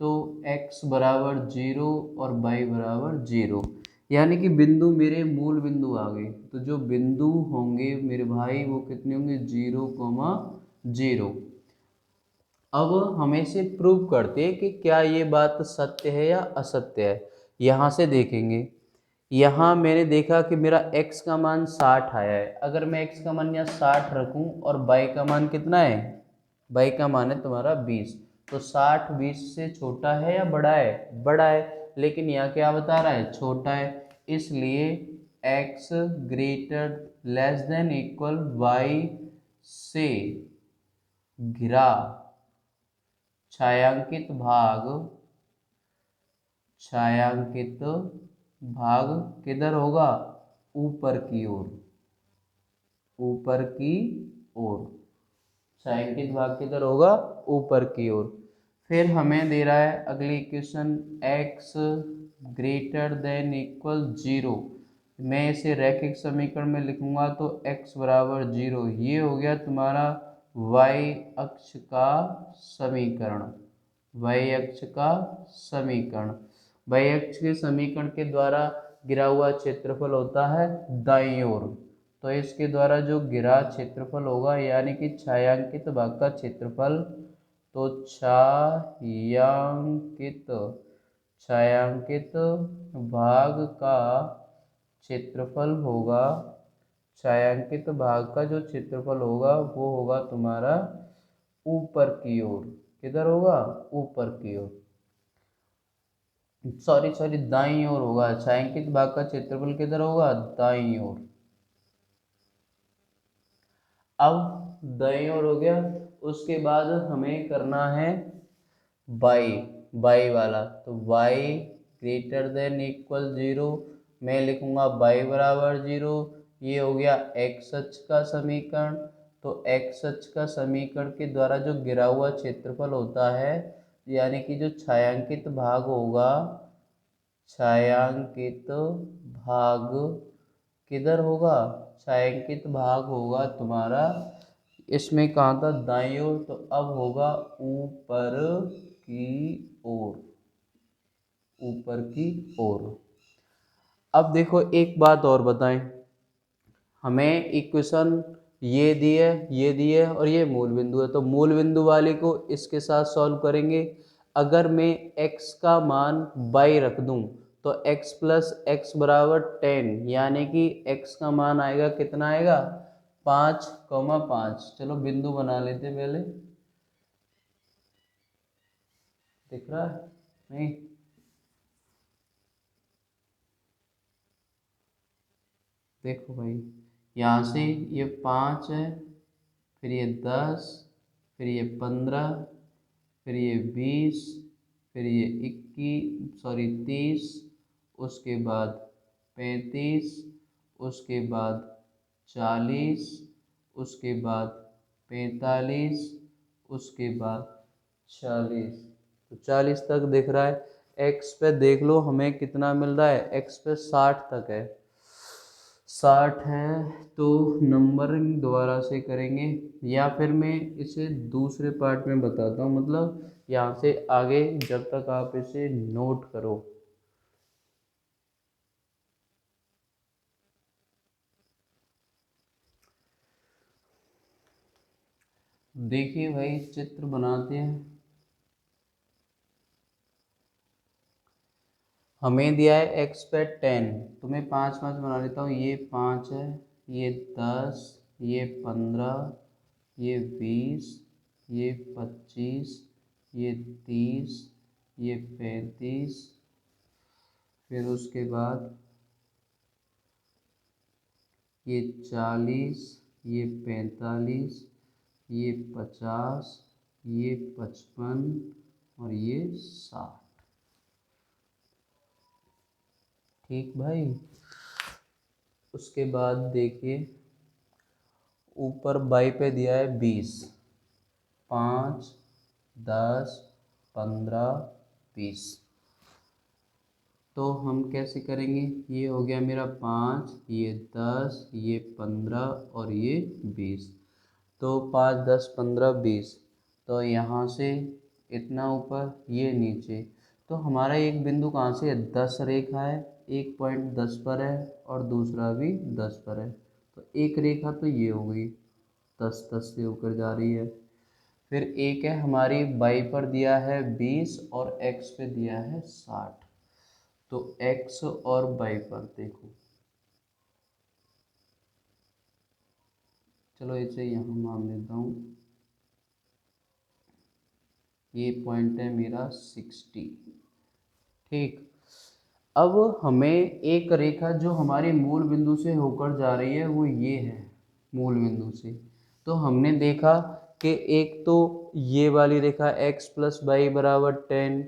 तो x बराबर 0 और y बराबर 0, यानी कि बिंदु मेरे मूल बिंदु आ गए। तो जो बिंदु होंगे मेरे भाई वो कितने होंगे, 0,0। अब हमें से प्रूव करते हैं कि क्या ये बात सत्य है या असत्य है। यहाँ से देखेंगे, यहाँ मैंने देखा कि मेरा x का मान 60 आया है। अगर मैं x का मान यहाँ 60 रखूँ और y का मान कितना है, y का मान है तुम्हारा 20, तो 60 20 से छोटा है या बड़ा है, बड़ा है। लेकिन यहाँ क्या बता रहा है, छोटा है, इसलिए x greater less than equal y से घिरा छायांकित भाग, छायांकित भाग किधर होगा, ऊपर की ओर, ऊपर की ओर। छायांकित भाग किधर होगा, ऊपर की ओर। फिर हमें दे रहा है अगली equation x greater than equal 0। मैं इसे रैखिक समीकरण में लिखूंगा तो x बराबर 0। ये हो गया तुम्हारा y अक्ष का समीकरण, y अक्ष का समीकरण। y अक्ष के समीकरण के द्वारा गिरा हुआ क्षेत्रफल होता है दाईं ओर, तो इसके द्वारा जो गिरा क्षेत्रफल होगा यानी कि छायांकित भाग का क्षेत्रफल, तो छायांकित, छायांकित भाग का क्षेत्रफल होगा छायांकित भाग का जो क्षेत्रफल होगा वो होगा तुम्हारा ऊपर की ओर। किधर होगा? ऊपर की ओर, सॉरी दाईं ओर होगा। छायांकित भाग का क्षेत्रफल किधर होगा? दाईं ओर। अब दाईं ओर हो गया। उसके बाद हमें करना है बाई, बाई वाला। तो y ग्रेटर देन इक्वल 0, मैं लिखूंगा y बराबर 0। ये हो गया x अक्ष का समीकरण। तो x अक्ष का समीकरण के द्वारा जो गिरा हुआ क्षेत्रफल होता है, यानी कि जो छायांकित भाग होगा, छायांकित भाग किधर होगा? छायांकित भाग होगा तुम्हारा, इसमें कहाँ था? दाईं ओर। तो अब होगा ऊपर की ओर, ऊपर की ओर। अब देखो एक बात और बताएं, हमें इक्वेशन ये दी है, ये दी है और ये मूल बिंदु है। तो मूल बिंदु वाले को इसके साथ सॉल्व करेंगे। अगर मैं x का मान y रख दूं तो x प्लस एक्स बराबर 10, यानी कि x का मान आएगा, कितना आएगा? 5,5। चलो बिंदु बना लेते पहले। दिख रहा है? नहीं? देखो भाई, यहाँ से ये 5 है, फिर ये 10, फिर ये 15, फिर ये 20, फिर ये 30, उसके बाद 35, उसके बाद 40, उसके बाद 45, उसके बाद 40। तो 40 तक दिख रहा है। एक्स पे देख लो हमें कितना मिल रहा है, एक्स पे 60 तक है। 60 है तो नंबरिंग दोबारा से करेंगे, या फिर मैं इसे दूसरे पार्ट में बताता हूँ, मतलब यहाँ से आगे जब तक आप इसे नोट करो। देखिए भाई, चित्र बनाते हैं। हमें दिया है एक्स पे 10, तो मैं 5-5 बना लेता हूँ। ये 5 है, ये 10, ये 15, ये 20, ये 25, ये 30, ये 35, फिर उसके बाद ये 40, ये 45, ये 50, ये 55 और ये 60। ठीक भाई। उसके बाद देखिए, ऊपर बाई पे दिया है 20, 5, 10, 15, 20। तो हम कैसे करेंगे? ये हो गया मेरा 5, ये 10, ये 15 और ये 20। तो 5, 10, 15, 20। तो यहाँ से इतना ऊपर, ये नीचे। तो हमारा एक बिंदु कहाँ से है? 10 रेखा है, एक पॉइंट 10 पर है और दूसरा भी 10 पर है। तो एक रेखा तो ये हो गई, 10 10 से होकर जा रही है। फिर एक है हमारी बाई पर दिया है 20 और एक्स पे दिया है 60। तो एक्स और बाई पर देखो, चलो इसे यहाँ मान लेता हूँ। ये पॉइंट है मेरा 60। ठीक। अब हमें एक रेखा जो हमारे मूल बिंदु से होकर जा रही है वो ये है, मूल बिंदु से। तो हमने देखा कि एक तो ये वाली रेखा x प्लस वाई बराबर 10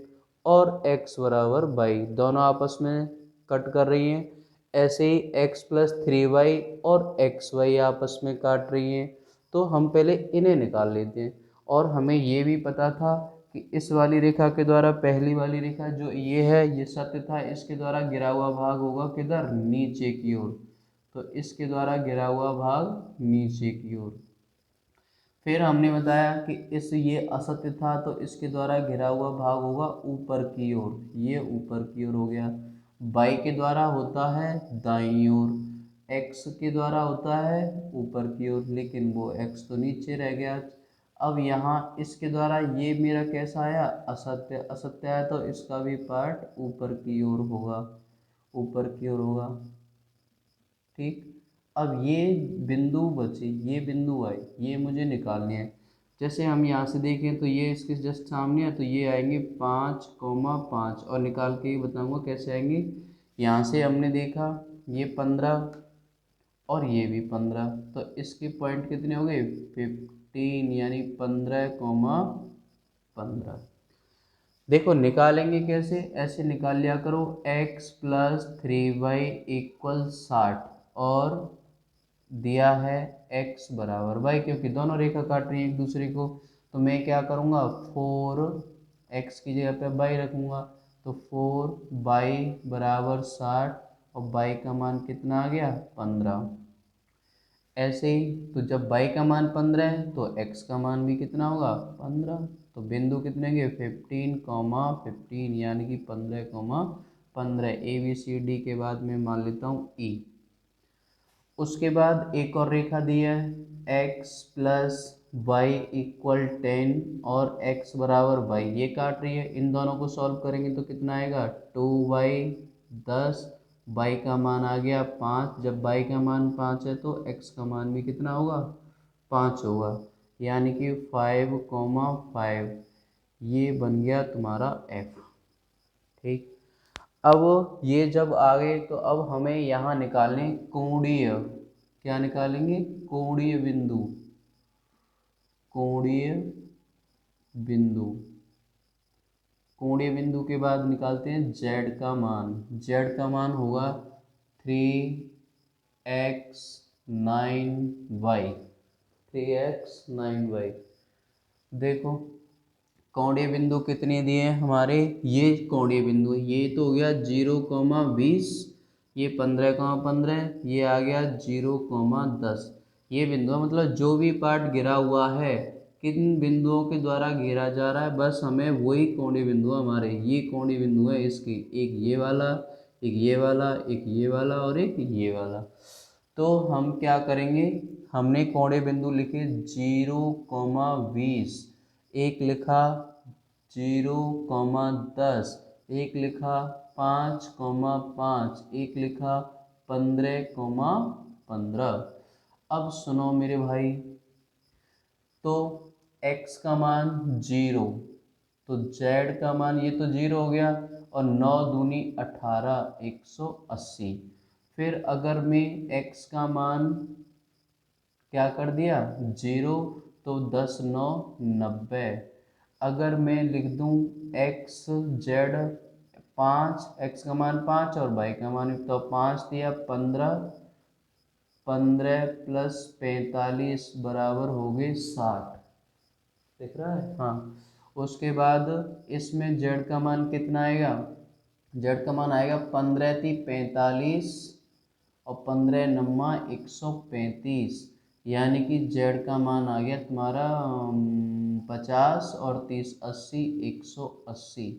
और x बराबर वाई, दोनों आपस में कट कर रही हैं। ऐसे ही x प्लस 3y और xy आपस में काट रही हैं। तो हम पहले इन्हें निकाल लेते हैं। और हमें ये भी पता था कि इस वाली रेखा के द्वारा पहली वाली रेखा जो ये है, ये सत्य था, इसके द्वारा गिरा हुआ भाग होगा किधर? नीचे की ओर। तो इसके द्वारा गिरा हुआ भाग नीचे की ओर। फिर हमने बताया कि इस ये असत्य था, तो इसके द्वारा घिरा हुआ भाग होगा ऊपर की ओर। ये ऊपर की ओर हो गया। बाई के द्वारा होता है दाईं ओर, एक्स के द्वारा होता है ऊपर की ओर, लेकिन वो एक्स तो नीचे रह गया। अब यहाँ इसके द्वारा ये मेरा कैसा आया? असत्य। असत्य आया तो इसका भी पार्ट ऊपर की ओर होगा, ऊपर की ओर होगा। ठीक। अब ये बिंदु बचे, ये बिंदु आए, ये मुझे निकालने हैं। जैसे हम यहाँ से देखें तो ये इसके जस्ट सामने है, तो ये आएंगे 5,5 और निकाल के ही बताऊँगा कैसे आएंगे। यहाँ से हमने देखा ये 15 और ये भी 15, तो इसके पॉइंट कितने हो गए 15, यानी 15,15। देखो निकालेंगे कैसे, ऐसे निकाल लिया करो, x प्लस 3y इक्वल 60 और दिया है x बराबर y, क्योंकि दोनों रेखा काट रही है एक दूसरे को, तो मैं क्या करूँगा 4x की जगह पे y रखूँगा, तो 4y बराबर 60 और y का मान कितना आ गया 15। ऐसे ही तो जब y का मान 15 है तो x का मान भी कितना होगा 15, तो बिंदु कितने होंगे 15,15, यानी कि 15,15। ए बी सी डी के बाद मैं मान लेता हूँ ई। उसके बाद एक और रेखा दी है x प्लस वाई इक्वल 10 और x बराबर y, ये काट रही है, इन दोनों को सॉल्व करेंगे तो कितना आएगा 2y 10, y का मान आ गया 5, जब y का मान 5 है तो x का मान भी कितना होगा 5 होगा, यानी कि 5,5, ये बन गया तुम्हारा f। ठीक, अब ये जब आ गए तो अब हमें यहाँ निकालने कोणीय, क्या निकालेंगे कोणीय बिंदु, कोणीय बिंदु। कोणीय बिंदु के बाद निकालते हैं z का मान, z का मान होगा 3x 9y, 3x 9y। देखो कोणीय बिंदु कितने दिए हैं हमारे, ये कोणीय बिंदु है, ये तो हो गया 0,20, ये 15,15, ये आ गया 0,10। ये बिंदु मतलब जो भी पार्ट घिरा हुआ है किन बिंदुओं के द्वारा घेरा जा रहा है, बस हमें वही कोणीय बिंदु हमारे, ये कोणीय बिंदु है इसकी, एक ये वाला, एक ये वाला, एक ये वाला और एक ये वाला। तो हम क्या करेंगे, हमने कोणीय बिंदु लिखे 0,20, एक लिखा 0,10, एक लिखा 5,5, एक लिखा 15,15। अब सुनो मेरे भाई, तो x का मान 0, तो z का मान ये तो 0 हो गया, और 9 दूनी 18, 180। फिर अगर मैं x का मान क्या कर दिया 0, तो 10 9 90। अगर मैं लिख दूं x z 5, x का मान 5 और y का मान तो 5 दिया 15, 15 प्लस 45 बराबर हो गए 60, दिख रहा है हाँ। उसके बाद इसमें z का मान कितना आएगा, z का मान आएगा 15 × 45 और 15 नम्मा 135, यानी कि z का मान आ गया तुम्हारा 50 और 30 80, 180।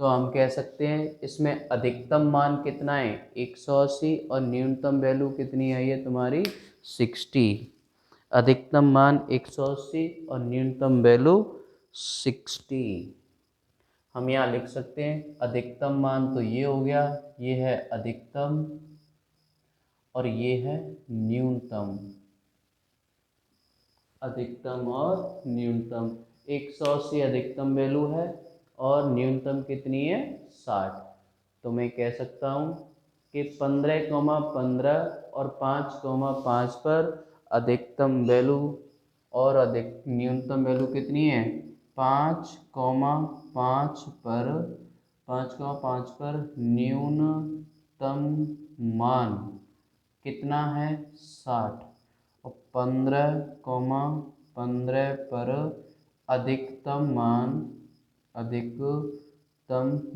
तो हम कह सकते हैं इसमें अधिकतम मान कितना है 180 और न्यूनतम वैल्यू कितनी आई है तुम्हारी 60। अधिकतम मान 180 और न्यूनतम वैल्यू 60। हम यहाँ लिख सकते हैं अधिकतम मान तो ये हो गया, ये है अधिकतम और ये है न्यूनतम, अधिकतम और न्यूनतम। 180 अधिकतम वैल्यू है और न्यूनतम कितनी है 60। तो मैं कह सकता हूँ कि 15,15 और 5,5 पर अधिकतम वैल्यू और अधिक न्यूनतम वैल्यू कितनी है 5,5 पर, 5,5 पर न्यूनतम मान कितना है 60, और 15,15 पर अधिकतम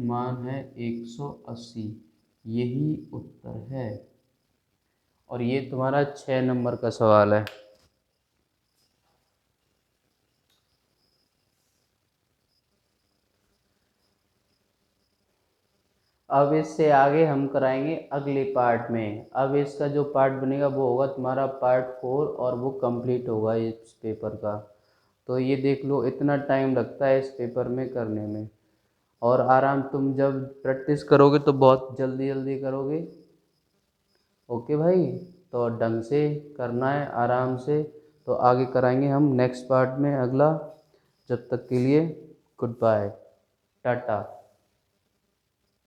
मान है 180, यही उत्तर है। और ये तुम्हारा 6 नंबर का सवाल है। अब इससे आगे हम कराएंगे अगले पार्ट में, अब इसका जो पार्ट बनेगा वो होगा तुम्हारा पार्ट 4 और वो कंप्लीट होगा इस पेपर का। तो ये देख लो इतना टाइम लगता है इस पेपर में करने में, और आराम तुम जब प्रैक्टिस करोगे तो बहुत जल्दी जल्दी करोगे। ओके भाई। तो ढंग से करना है, आराम से। तो आगे कराएंगे हम नेक्स्ट पार्ट में अगला। जब तक के लिए गुड बाय, टाटा।